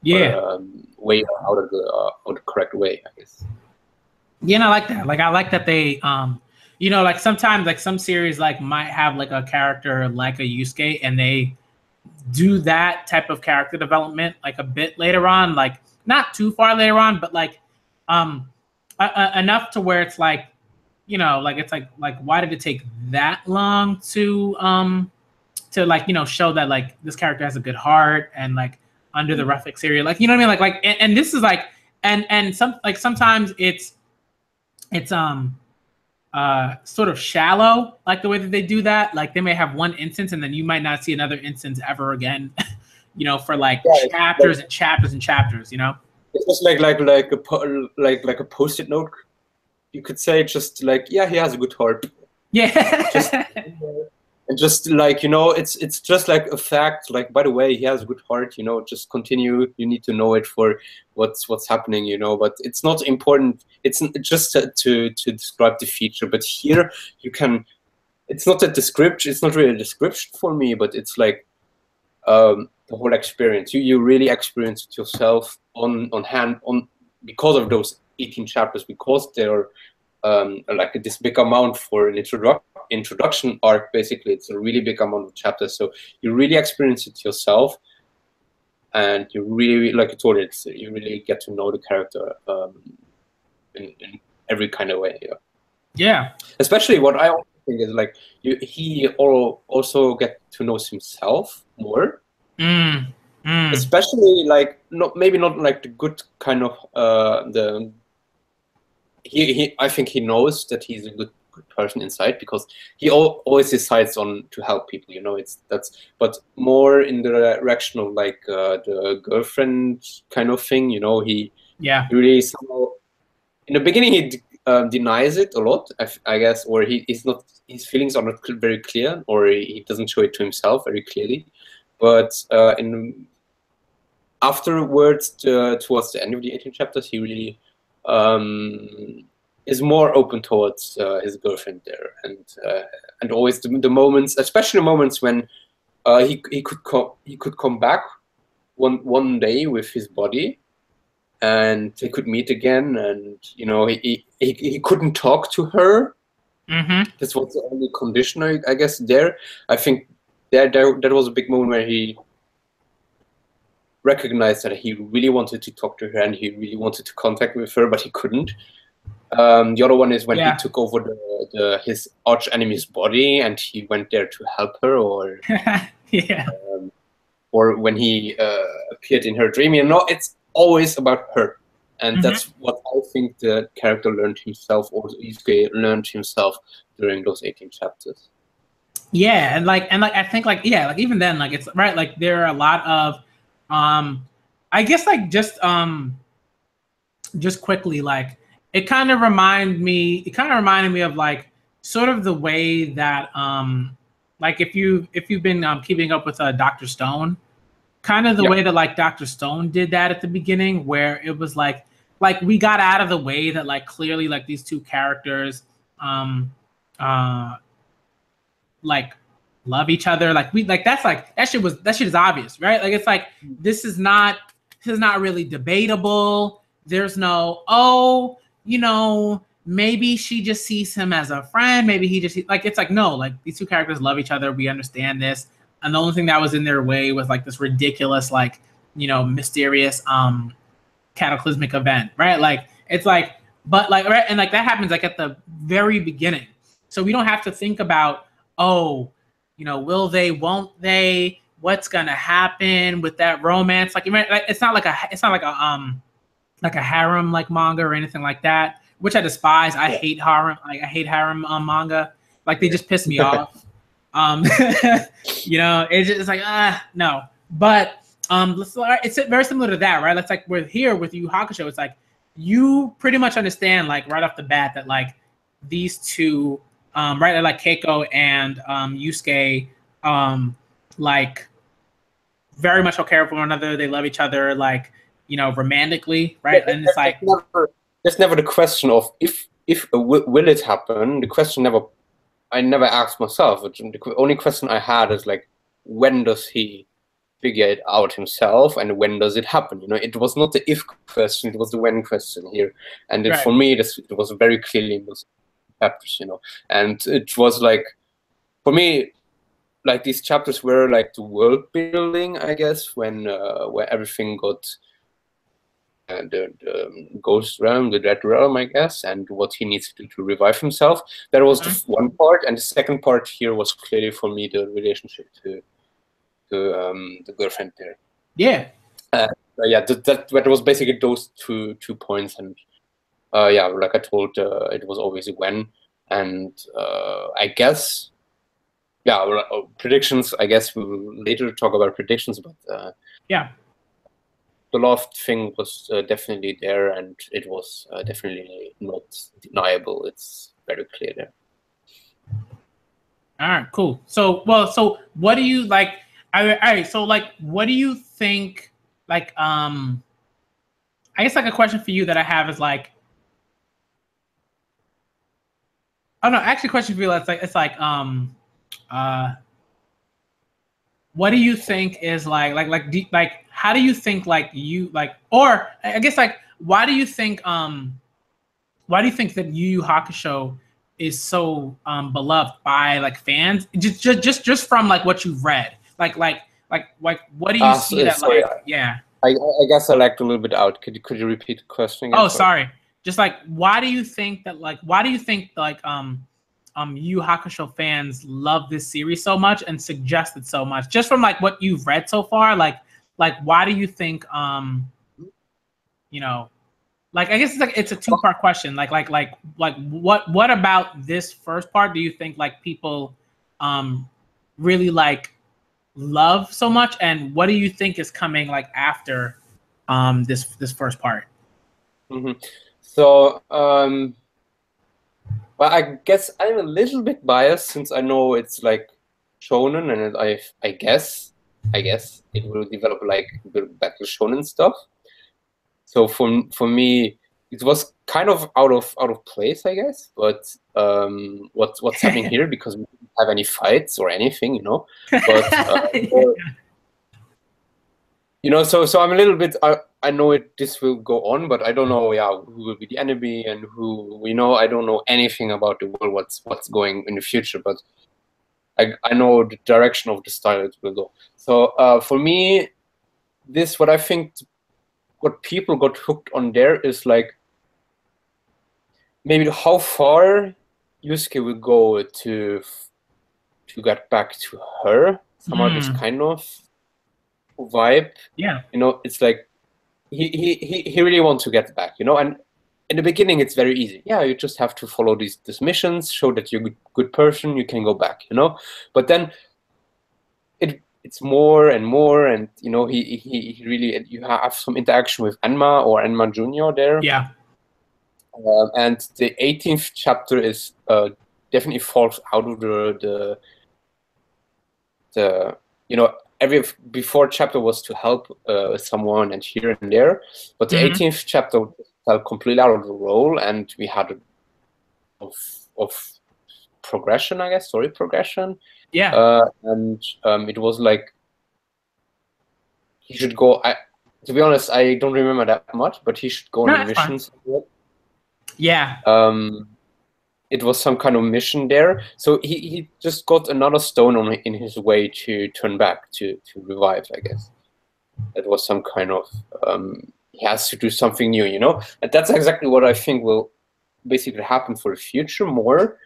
way out of the correct way, I guess. Yeah, and I like that. Like I like that they like sometimes like some series like might have like a character like a Yusuke and they do that type of character development like a bit later on, like not too far later on, but like enough to where it's like like it's like why did it take that long to like show that like this character has a good heart and like under the rough exterior, like what I mean, like and this is like and some like sometimes it's sort of shallow, like the way that they do that. Like they may have one instance and then you might not see another instance ever again, for like chapters and chapters and chapters, It's just like a post-it note, you could say, just like, yeah, he has a good heart. Yeah. And just like, it's just like a fact, like, by the way, he has a good heart, just continue. You need to know it for what's happening, but it's not important. It's just to describe the feature. But here it's not a description. It's not really a description for me, but it's like the whole experience. You really experience it yourself on because of those 18 chapters, because they're like this big amount for an introduction arc. Basically, it's a really big amount of chapters, so you really experience it yourself, and you really, like you told it, you really get to know the character in every kind of way. Yeah. Especially what I also think is like he also get to know himself more. Mm. Especially like maybe not like the good kind of I think he knows that he's a good person inside, because he always decides on to help people, you know. But more in the direction of like the girlfriend kind of thing, you know. He really somehow in the beginning he denies it a lot, I guess, or his feelings are not very clear, or he doesn't show it to himself very clearly. But afterwards, towards the end of the 18 chapters, he really is more open towards his girlfriend there, and always the moments, especially the moments when he could come back one day with his body, and they could meet again, and you know he couldn't talk to her. This was the only condition, I guess. There, I think that was a big moment where he recognized that he really wanted to talk to her and he really wanted to contact with her, but he couldn't. The other one is when he took over his arch enemy's body and he went there to help her, or or when he appeared in her dream. You know, it's always about her, and that's what I think the character learned himself, or Yusuke learned himself during those 18 chapters. Yeah, and I think like even then, like it's right, like there are a lot of I guess like just quickly, like it kind of reminded me of like sort of the way that like if you've been keeping up with Dr. Stone, kind of the way that like Dr. Stone did that at the beginning, where it was like we got out of the way that like clearly like these two characters like love each other, like we like that shit is obvious, right? Like it's like this is not really debatable. There's no you know, maybe she just sees him as a friend, maybe he just like, it's like no, like these two characters love each other, we understand this, and the only thing that was in their way was like this ridiculous, like, you know, mysterious cataclysmic event, right? Like it's like, but like, right, and like that happens like at the very beginning, so we don't have to think about, oh, you know, will they, won't they, what's gonna happen with that romance? Like it's not like a harem like manga or anything like that, which I despise. I hate harem. I hate harem manga. Like they just piss me off. You know, it's like no. But it's very similar to that, right? It's like we're here with Yu Hakusho. It's like you pretty much understand like right off the bat that like these two, right, like Keiko and Yusuke, like very much care for one another. They love each other, like, you know, romantically, right? And it's like there's never the question of if will it happen. The question I never asked myself. The only question I had is like, when does he figure it out himself, and when does it happen? You know, it was not the if question; it was the when question here. And for me, it was very clearly in those chapters, you know. And it was like, for me, like these chapters were like the world building, I guess, when where everything got the ghost realm, the dead realm, I guess, and what he needs to do to revive himself. That was the one part, and the second part here was clearly for me the relationship to the girlfriend there. Yeah. That was basically those two points, and like I told, it was always a when, and I guess. Yeah, predictions. I guess we will later talk about predictions, but the love thing was definitely there, and it was definitely not deniable. It's very clear there. All right, cool. So what do you like? All right, so like, what do you think? Like, I guess like a question for you that I have is like, oh no, actually, a question for you. It's like what do you think is like how do you think like you like, or I guess like why do you think that Yu Yu Hakusho is so beloved by like fans, just from like what you've read, like what do you see that sorry, like I guess I lagged a little bit out. Could you repeat the question again? Oh, sorry. Just like why do you think Yu Yu Hakusho fans love this series so much and suggest it so much? Just from like what you've read so far, like why do you think you know, like I guess it's a two-part question. Like what about this first part do you think like people really like love so much, and what do you think is coming like after this first part? So well, I guess I'm a little bit biased since I know it's like shonen, and I guess it will develop like back to shonen stuff. So for me, it was kind of out of place, I guess. But what's happening here, because we didn't have any fights or anything, you know. But you know, so I'm a little bit. I know this will go on, but I don't know. Yeah, who will be the enemy and who we know. I don't know anything about the world. What's going in the future, but I know the direction of the style it will go. So for me, what I think, what people got hooked on there is like maybe how far Yusuke will go to get back to her. Somehow this kind of vibe. Yeah. You know, it's like he really wants to get back, you know, and in the beginning it's very easy. Yeah, you just have to follow these missions, show that you're a good person, you can go back, you know. But then it's more and more, and you know, he really, you have some interaction with Enma or Enma Jr. there. Yeah. And the 18th chapter is definitely falls out of the you know, before chapter was to help someone and here and there, but the 18th chapter fell completely out of the role, and we had of progression, I guess, story progression. Yeah. And it was like he should go. To be honest, I don't remember that much, but he should go on a mission. Yeah. It was some kind of mission there, so he just got another stone in his way to turn back to revive, I guess. It was some kind of he has to do something new, you know, and that's exactly what I think will basically happen for the future. More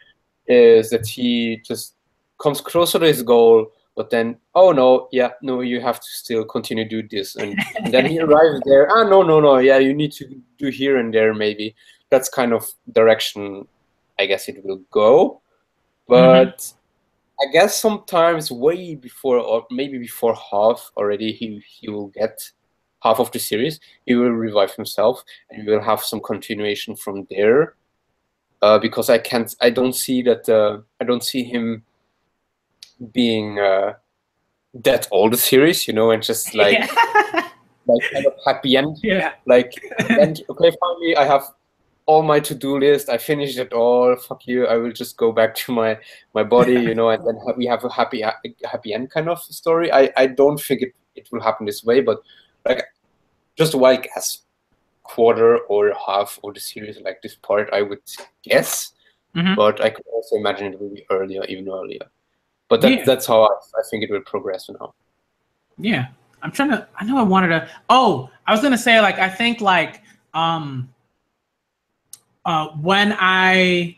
is that he just comes closer to his goal, but then no, you have to still continue to do this, and then he arrives there. No, yeah, you need to do here and there. Maybe that's kind of direction I guess it will go, but I guess sometimes way before, or maybe before half already, he will get half of the series. He will revive himself, and we will have some continuation from there. Because I don't see him being that all the series, you know, and just like like kind of happy end. Yeah. Like, and okay, finally I have all my to-do list, I finished it all, fuck you, I will just go back to my body, you know, and then we have a happy end kind of story. I don't think it will happen this way, but like just a wild guess, quarter or half of the series, like this part, I would guess, but I could also imagine it will be even earlier. But that's how I think it will progress now. Yeah, I know I wanted to. Oh, I was gonna say, like, I think like when I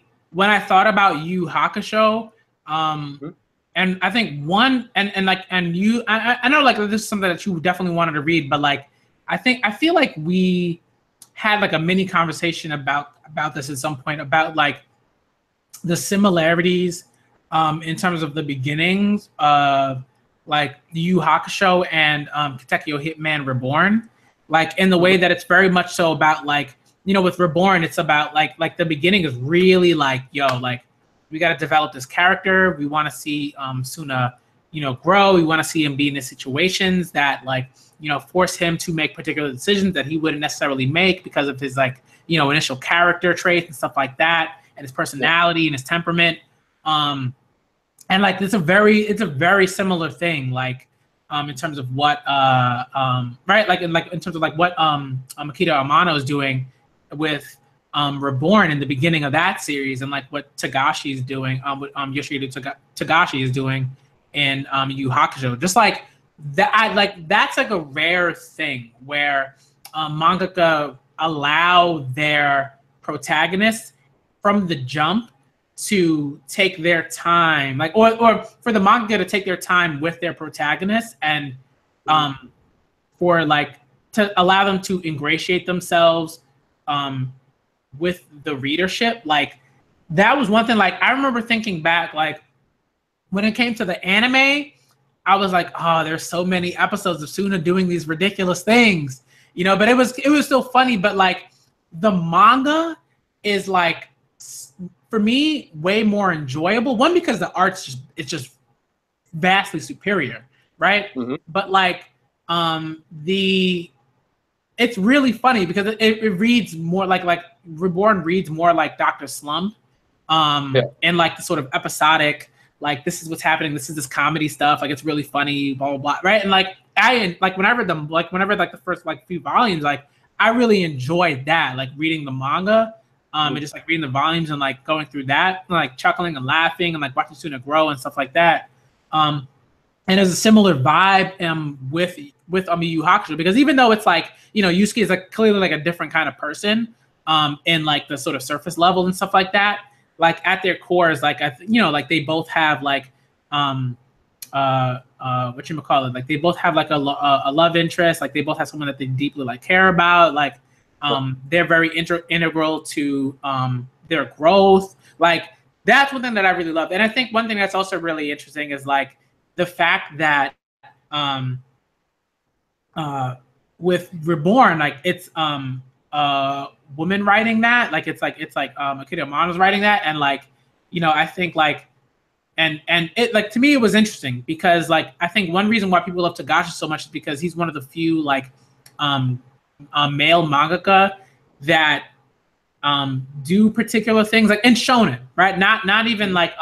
thought about Yu Hakusho, and I think one and you, I know like this is something that you definitely wanted to read, but like I feel like we had like a mini conversation about this at some point, about like the similarities in terms of the beginnings of like Yu Hakusho and Katekyo Hitman Reborn, like in the way that it's very much so about like, you know, with Reborn, it's about like the beginning is really like, yo, like we got to develop this character. We want to see Suna, you know, grow. We want to see him be in the situations that like, you know, force him to make particular decisions that he wouldn't necessarily make because of his like, you know, initial character traits and stuff like that, and his personality and his temperament. And like it's a very similar thing, like in terms of what right, like in terms of like what Akira Amano is doing with Reborn in the beginning of that series, and like what Togashi is doing, what Yoshihiro Togashi is doing in Yu Hakusho. Just like that, that's like a rare thing where mangaka allow their protagonists from the jump to take their time, like, or for the manga to take their time with their protagonists, and for like to allow them to ingratiate themselves with the readership. Like that was one thing. Like I remember thinking back, like when it came to the anime, I was like, oh, there's so many episodes of Suna doing these ridiculous things, you know. But it was still funny. But like the manga is like, for me, way more enjoyable. One, because the art's just vastly superior, right? But like it's really funny because it reads more like Reborn reads more like Dr. Slump, and like the sort of episodic, like this is what's happening, this is this comedy stuff, like it's really funny, blah blah blah, right? And like whenever the first like few volumes, like I really enjoyed that, like reading the manga. And just like reading the volumes and like going through that, and, like chuckling and laughing and like watching Suna grow and stuff like that. And there's a similar vibe with Yu Yu Hakusho, because even though it's like, you know, Yusuke is like clearly like a different kind of person in like the sort of surface level and stuff like that, like at their core is like, you know, like they both have like whatchamacallit, like they both have like a love interest, like they both have someone that they deeply like care about, like they're very integral to their growth. Like that's one thing that I really love. And I think one thing that's also really interesting is like the fact that with Reborn, like it's woman writing that, like it's like Akira Amano's writing that, and like, you know, I think like and it, like, to me it was interesting because like I think one reason why people love Togashi so much is because he's one of the few like male mangaka that do particular things, like in shonen, right? Not even like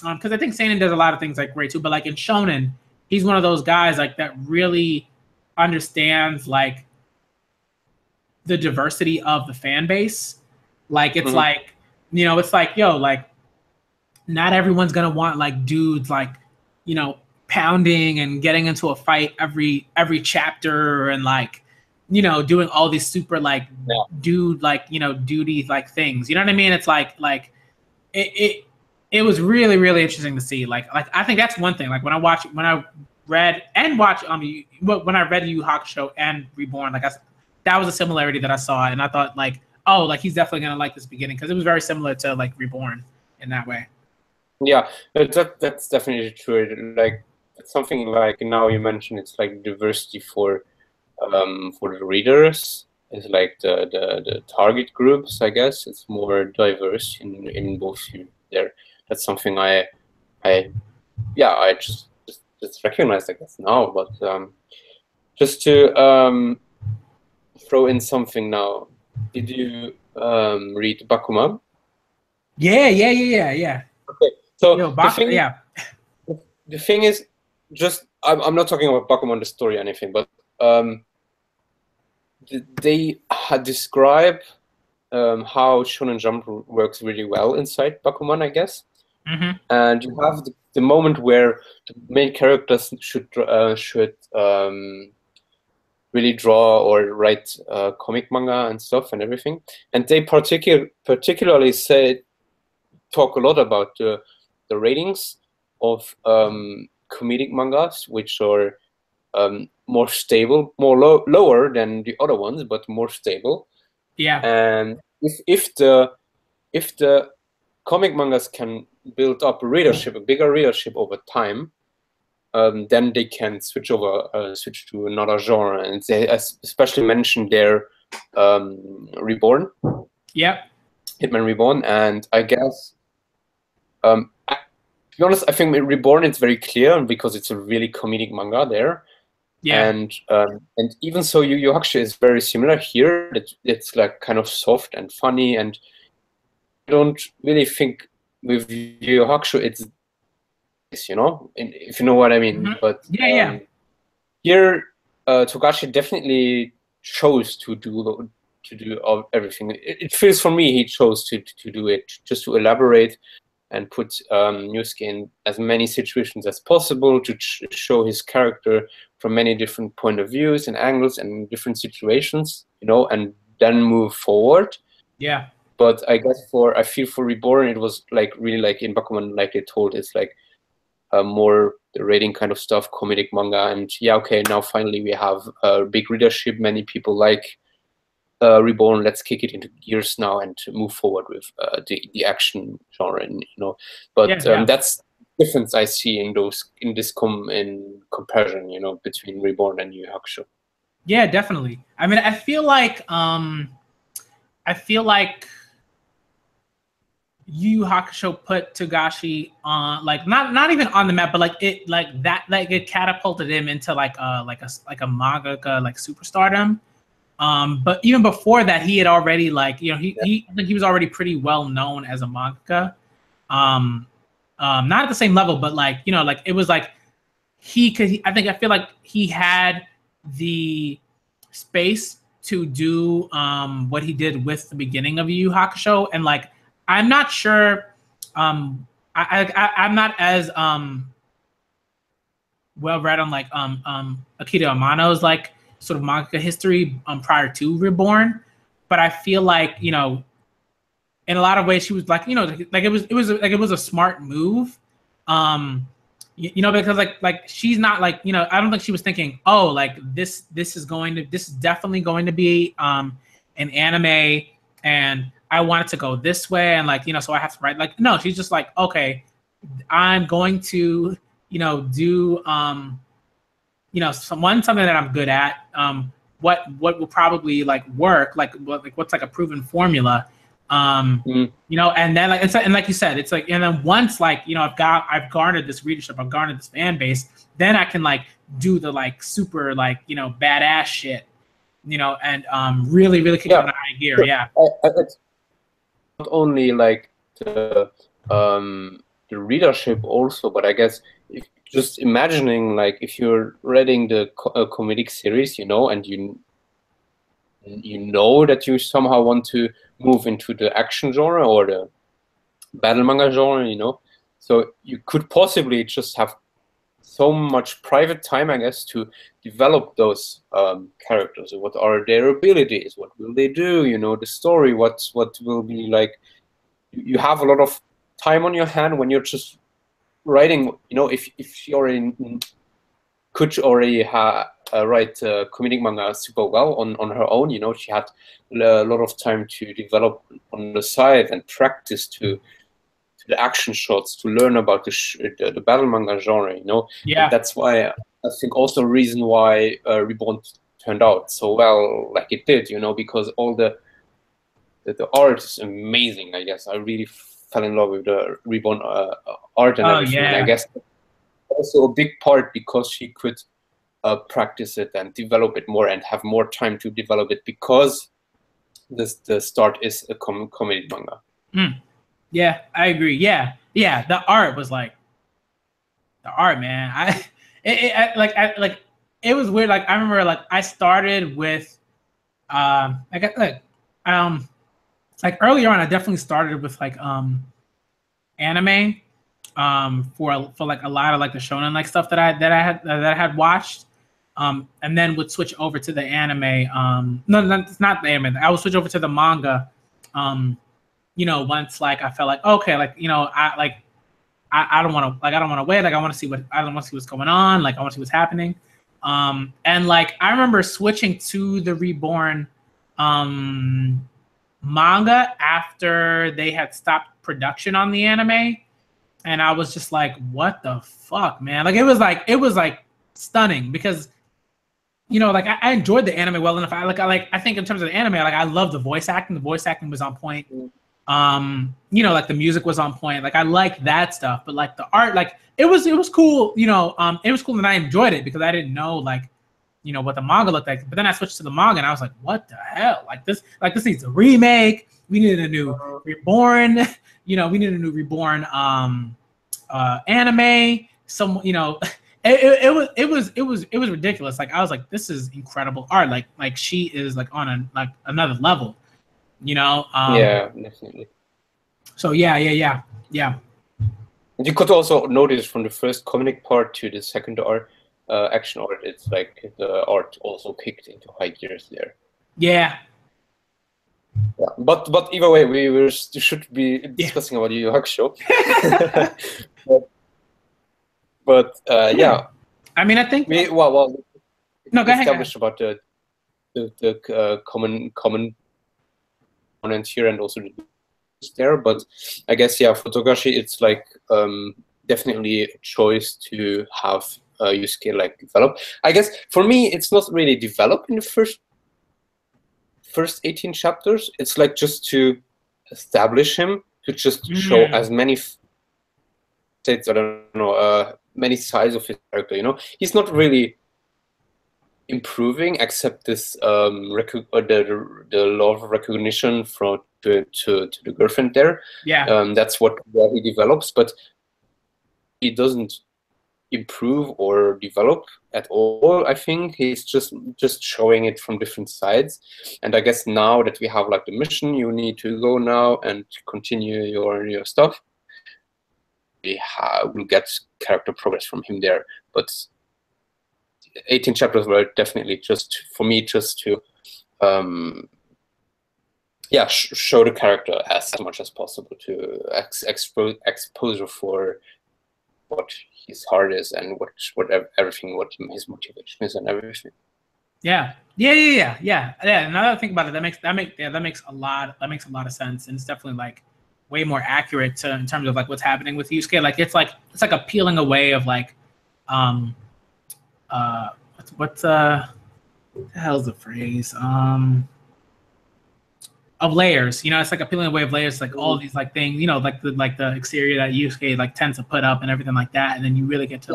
because I think seinen does a lot of things like great too, but like in shonen, he's one of those guys like that really understands like the diversity of the fan base. Like it's like, you know, it's like, yo, like not everyone's gonna want like dudes like, you know, pounding and getting into a fight every chapter and like, you know, doing all these super like dude like, you know, duty like things. You know what I mean? It's like it was really, really interesting to see. Like I think that's one thing. Like when I read Yu Yu Hakusho and Reborn, like that was a similarity that I saw, and I thought like, oh, like he's definitely gonna like this beginning because it was very similar to like Reborn in that way. Yeah, that's definitely true. Like something like now you mentioned, it's like diversity for the readers is like the target groups. I guess it's more diverse in both there. That's something I just recognized, I guess, now. But just to throw in something now, did you read Bakuman? Yeah. Okay, so the thing is, just I'm not talking about Bakuman the story or anything, but they had described how Shonen Jump works really well inside Bakuman, I guess. And you have the moment where the main characters should really draw or write comic manga and stuff and everything, and they particularly talk a lot about the ratings of comedic mangas, which are more stable, lower than the other ones, but more stable. Yeah. And if the comic mangas can build up a bigger readership over time, then they can switch to another genre. And they especially mentioned their Reborn. Yeah. Hitman Reborn, and I guess to be honest, I think Reborn it's very clear because it's a really comedic manga there. Yeah. And even so, Yu Yu Hakusho is very similar here. It's like kind of soft and funny, and I don't really think with Yu Yu Hakusho it's, you know, if you know what I mean. But here Togashi definitely chose to do everything. It feels for me he chose to do it just to elaborate and put Yusuke in as many situations as possible to show his character from many different point of views and angles and different situations, you know, and then move forward. Yeah. But I guess I feel for Reborn, it was like really like in Bakuman, like they told, it's like more the rating kind of stuff, comedic manga, and yeah, okay, now finally we have a big readership. Many people like Reborn. Let's kick it into gears now and move forward with the action genre, and, you know. But that's the difference I see in in comparison, you know, between Reborn and Yu Yu Hakusho. Yeah, definitely. I mean, I feel like Yu Yu Hakusho put Togashi on, like, not even on the map, but like it catapulted him into like a mangaka like superstardom. But even before that, he had already, like, you know, I think he was already pretty well known as a mangaka. Not at the same level, but like, you know, like it was like I feel like he had the space to do what he did with the beginning of Yu Yu Hakusho, and like I'm not sure, I'm not as well read on like Akira Amano's like sort of manga history prior to Reborn, but I feel like, you know, in a lot of ways she was like, you know, like it was a smart move, you know, because like she's not like, you know, I don't think she was thinking, oh, like this is definitely going to be an anime, and I want it to go this way, and like, you know, so I have to write, like, no, she's just like, okay, I'm going to, you know, do you know, something that I'm good at, what will probably like work, like what's like a proven formula, you know, and then like and like you said, it's like, and then once, like, you know, I've garnered this readership, I've garnered this fan base, then I can like do the like super, like, you know, badass shit, you know, and really kick it into high gear. Yeah. It's not only like the readership also, but I guess just imagining, like, if you're reading the comedic series, you know, and you know that you somehow want to move into the action genre or the battle manga genre, you know, so you could possibly just have so much private time, I guess, to develop those characters. What are their abilities? What will they do? You know, the story. What will be like? You have a lot of time on your hand when you're just writing. You know, if she already could already write comedic manga super well on her own, you know, she had a lot of time to develop on the side and practice to the action shots, to learn about the battle manga genre, you know. Yeah. And that's why I think also a reason why Reborn turned out so well like it did, you know, because all the art is amazing. I guess I really fell in love with the Reborn art and everything. Yeah. And I guess also a big part because she could practice it and develop it more and have more time to develop it, because the start is a comedy manga. Yeah, I agree. Yeah, the art was like the art, man. It was weird. Like I remember, like I started with like earlier on, I definitely started with like anime for like a lot of like the shonen like stuff that I had watched, and then would switch over to the anime. No, it's not the anime. I would switch over to the manga. You know, once like I felt like, okay, like, you know, I don't want to wait. Like I want to see what's going on. Like I want to see what's happening. And like I remember switching to the Reborn manga after they had stopped production on the anime, and I was just like, what the fuck, man? Like it was like stunning, because, you know, like I enjoyed the anime well enough. I think in terms of the anime, like I love the voice acting. The voice acting was on point. You know, like the music was on point. Like I like that stuff, but like the art, like it was cool. You know, it was cool, and I enjoyed it because I didn't know, like, you know, what the manga looked like. But then I switched to the manga, and I was like, what the hell? Like this needs a remake. We needed a new Reborn. You know, we needed a new Reborn anime. Some, you know. It was ridiculous. Like I was like, this is incredible art. Like she is like on another level, you know. Yeah, definitely. So yeah. And you could also notice from the first comic part to the second art, action art, it's like the art also kicked into high gears there. Yeah. Yeah, but either way, we should be discussing about Yu Yu Hakusho. but yeah, I mean, I think we no, go ahead. established about the common component here and also the there, but I guess for Togashi it's like definitely a choice to have Yusuke like develop. I guess for me it's not really develop in the first 18 chapters. It's like just to establish him, to just show as many states, I don't know, many sides of his character. You know, he's not really improving except this the love recognition from to the girlfriend there. That's what he develops, but he doesn't improve or develop at all. I think he's just showing it from different sides. And I guess now that we have like the mission, you need to go now and continue your stuff. We'll get character progress from him there, but 18 chapters were definitely just for me just to show the character as much as possible, to exposure for what his heart is and everything, what his motivation is and everything. Yeah. Now that I think about it, that makes a lot of sense, and it's definitely like way more accurate in terms of like what's happening with Yusuke. Like it's like a peeling away of like what's the hell's the phrase? Of layers, you know, it's like a peeling away of layers, like all of these like things, you know, like the exterior that Yusuke like tends to put up and everything like that, and then you really get to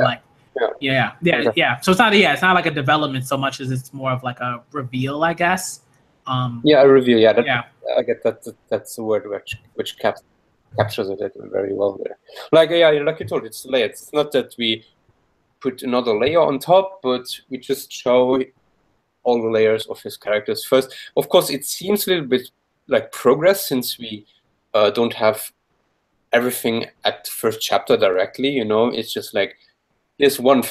So it's not like a development so much as it's more of like a reveal, I guess. A reveal. Yeah, I get that. That's the word which captures it very well there. Like like you told, it's layers. It's not that we put another layer on top, but we just show all the layers of his characters first. Of course, it seems a little bit like progress since we don't have everything at the first chapter directly. You know, it's just like here's one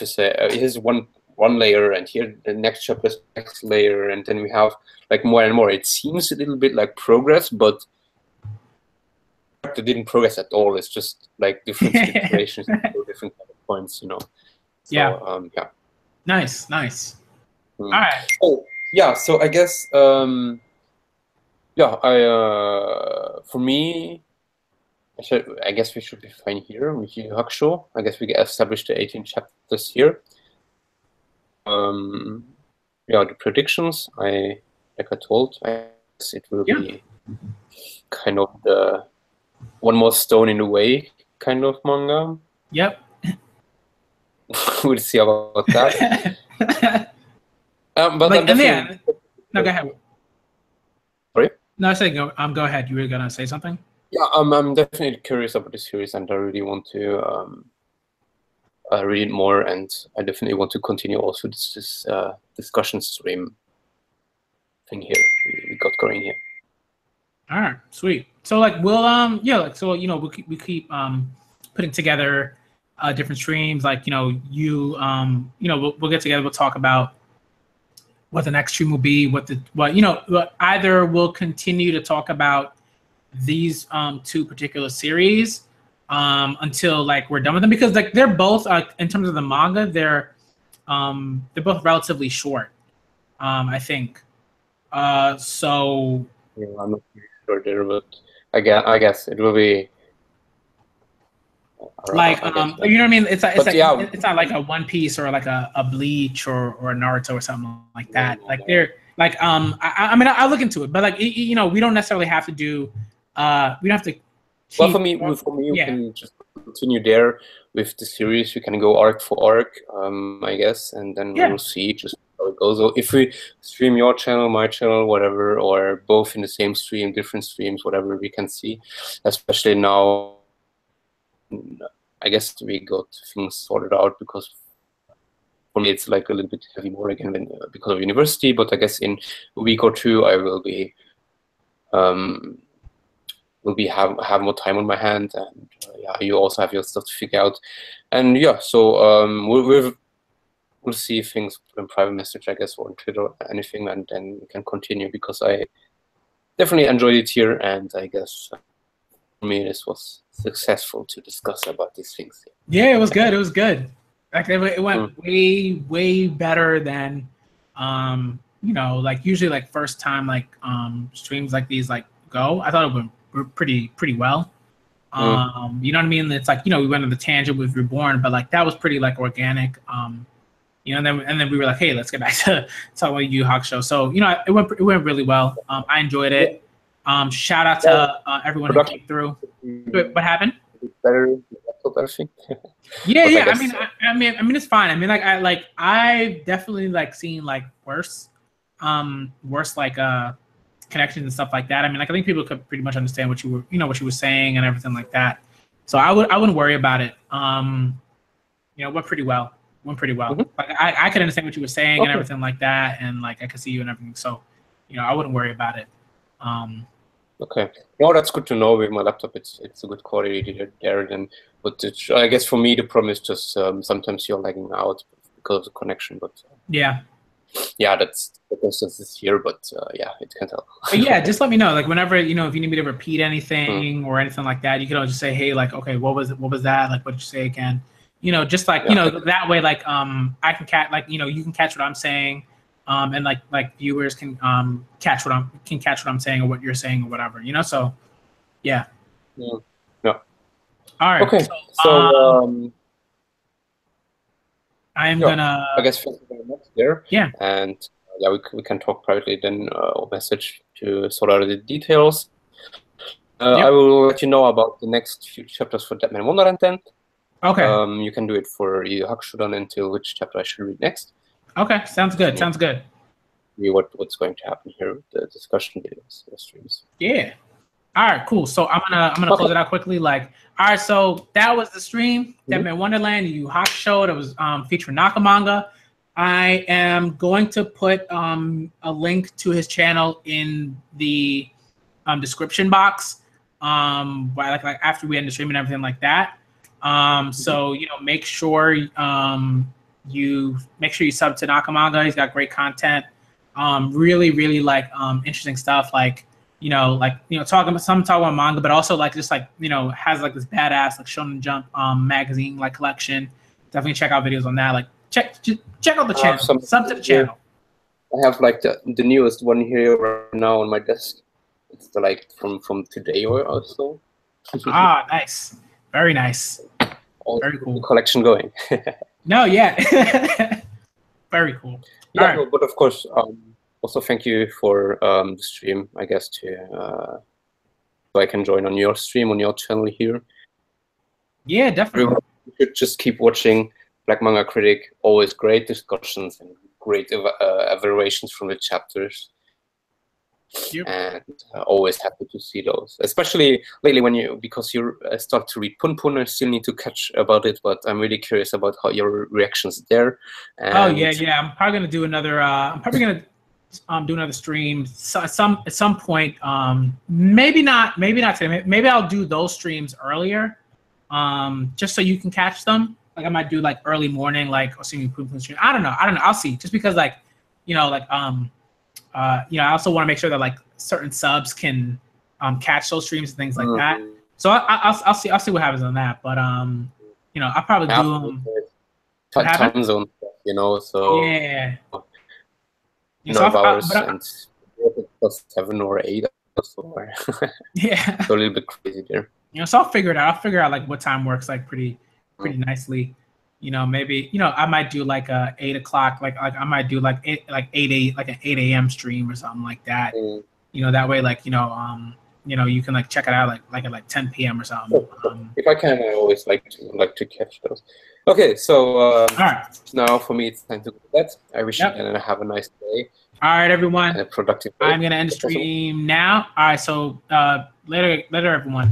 layer, and here the next chapter is the next layer, and then we have like more and more. It seems a little bit like progress, but it didn't progress at all. It's just like different situations, different points. You know. So, Nice. All right. Oh, so I guess for me, I guess we should be fine here with Yu Yu Hakusho. I guess we established the 18 chapters here. The predictions, like I told, I guess it will be kind of the one more stone in the way kind of manga. Yep. We'll see about that. But like, no, go ahead. Sorry? No, I said go ahead. You were gonna say something? Yeah, I'm definitely curious about this series, and I really want to read more, and I definitely want to continue also this discussion stream thing here we got going here. All right, sweet. So like we'll we keep putting together different streams. Like we'll get together. We'll talk about what the next stream will be. Either we'll continue to talk about these two particular series until like we're done with them, because like they're both in terms of the manga, they're both relatively short. I think. So. Yeah, I'm not really sure there, but I guess it will be. Like you know what I mean? It's not like a One Piece or like a Bleach or a Naruto or something like that. Like they're like I mean I'll look into it, but like we don't necessarily have to do we don't have to. Well, for me, you can just continue there with the series. We can go arc for arc, I guess, and then we'll see just how it goes. So if we stream your channel, my channel, whatever, or both in the same stream, different streams, whatever, we can see. Especially now, I guess we got things sorted out, because for me it's like a little bit heavy more again because of university. But I guess in a week or two I will be have more time on my hand, and you also have your stuff to figure out, and so we'll see things in private message, I guess, or on Twitter or anything, and then we can continue, because definitely enjoyed it here, and I guess for me this was successful to discuss about these things. Yeah, it was good. It was good. Like it went way better than, you know, like usually like first time like streams like these like go. I thought it went pretty well. You know what I mean? It's like, you know, we went on the tangent with Reborn, but like that was pretty like organic. You know, and then we were like, hey, let's get back to talk about Yu Yu Hakusho. So, you know, it went really well. I enjoyed it. Shout out to everyone who came through. What happened? Better, I think. Yeah. I mean, it's fine. I mean, I've definitely like seen like worse like connections and stuff like that. I mean, like I think people could pretty much understand what you were saying and everything like that. So I wouldn't worry about it. You know, went pretty well. Like I could understand what you were saying and everything like that, and like I could see you and everything. So, you know, I wouldn't worry about it. Okay. No, that's good to know. With my laptop, it's a good quality there. Then, but I guess for me the problem is just sometimes you're lagging out because of the connection. But yeah, that's is here. But yeah, it can help. But yeah, just let me know. Like whenever, you know, if you need me to repeat anything or anything like that, you can always just say, hey, like, okay, what was that? Like, what did you say again? You know, just like, you know, that way, like, I can you know, you can catch what I'm saying, and like viewers can catch what I'm saying or what you're saying or whatever, you know. So, yeah. Yeah. All right. Okay. So I'm gonna. I guess thank you very much there. Yeah. And yeah, we can talk privately then or message to sort out the details. I will let you know about the next few chapters for Deadman Wonderland then. Okay. You can do it for Yu Yu Hakusho until which chapter I should read next. Okay, sounds good. Sounds good. What's going to happen here with the discussion videos, the streams. Yeah. All right, cool. So I'm gonna close it out quickly. Like, all right, so that was the stream. Deadman Wonderland, Yu Yu Hakusho. That was featuring Nakamanga. I am going to put a link to his channel in the description box. Like after we end the stream and everything like that. So, you know, make sure you sub to Nakamanga. He's got great content. Really like interesting stuff. Like, talking about manga, but also like just like, you know, has like this badass like Shonen Jump magazine like collection. Definitely check out videos on that. Like check out the channel. Sub to the channel. I have like the newest one here right now on my desk. It's like from today or so. Ah, nice. Very nice. Very cool. Collection going. No, yeah. Very cool. Yeah, all right. No, but of course, also thank you for the stream, I guess, so I can join on your stream, on your channel here. Yeah, definitely. You should just keep watching Black Manga Critic. Always great discussions and great evaluations from the chapters. Yep. And always happy to see those, especially lately because you start to read Pun. I still need to catch about it, but I'm really curious about how your reactions there. And oh yeah. I'm probably gonna do another. I'm probably gonna do another stream at some point. Maybe not today. Maybe I'll do those streams earlier, just so you can catch them. Like I might do like early morning, like or see me Pun stream. I don't know. I'll see. Just because like, you know, like you know, I also want to make sure that like certain subs can catch those streams and things like that. So I'll see what happens on that. But you know, I'll probably do time zone, you know. So yeah, you know, hours and +7 or 8. So yeah, so a little bit crazy there. You know, so I'll figure it out. I'll figure out like what time works like pretty nicely. You know, maybe, you know, I might do like a 8 o'clock, like I might do like an 8 a.m. stream or something like that. You know, that way, like, you know, you can like check it out like at 10 p.m. or something. If I can, I always like to catch those. Okay, so all right. Now for me it's time to go to bed. I wish you have a nice day. All right, everyone. And a productive day. I'm gonna end the stream now. All right, so later everyone.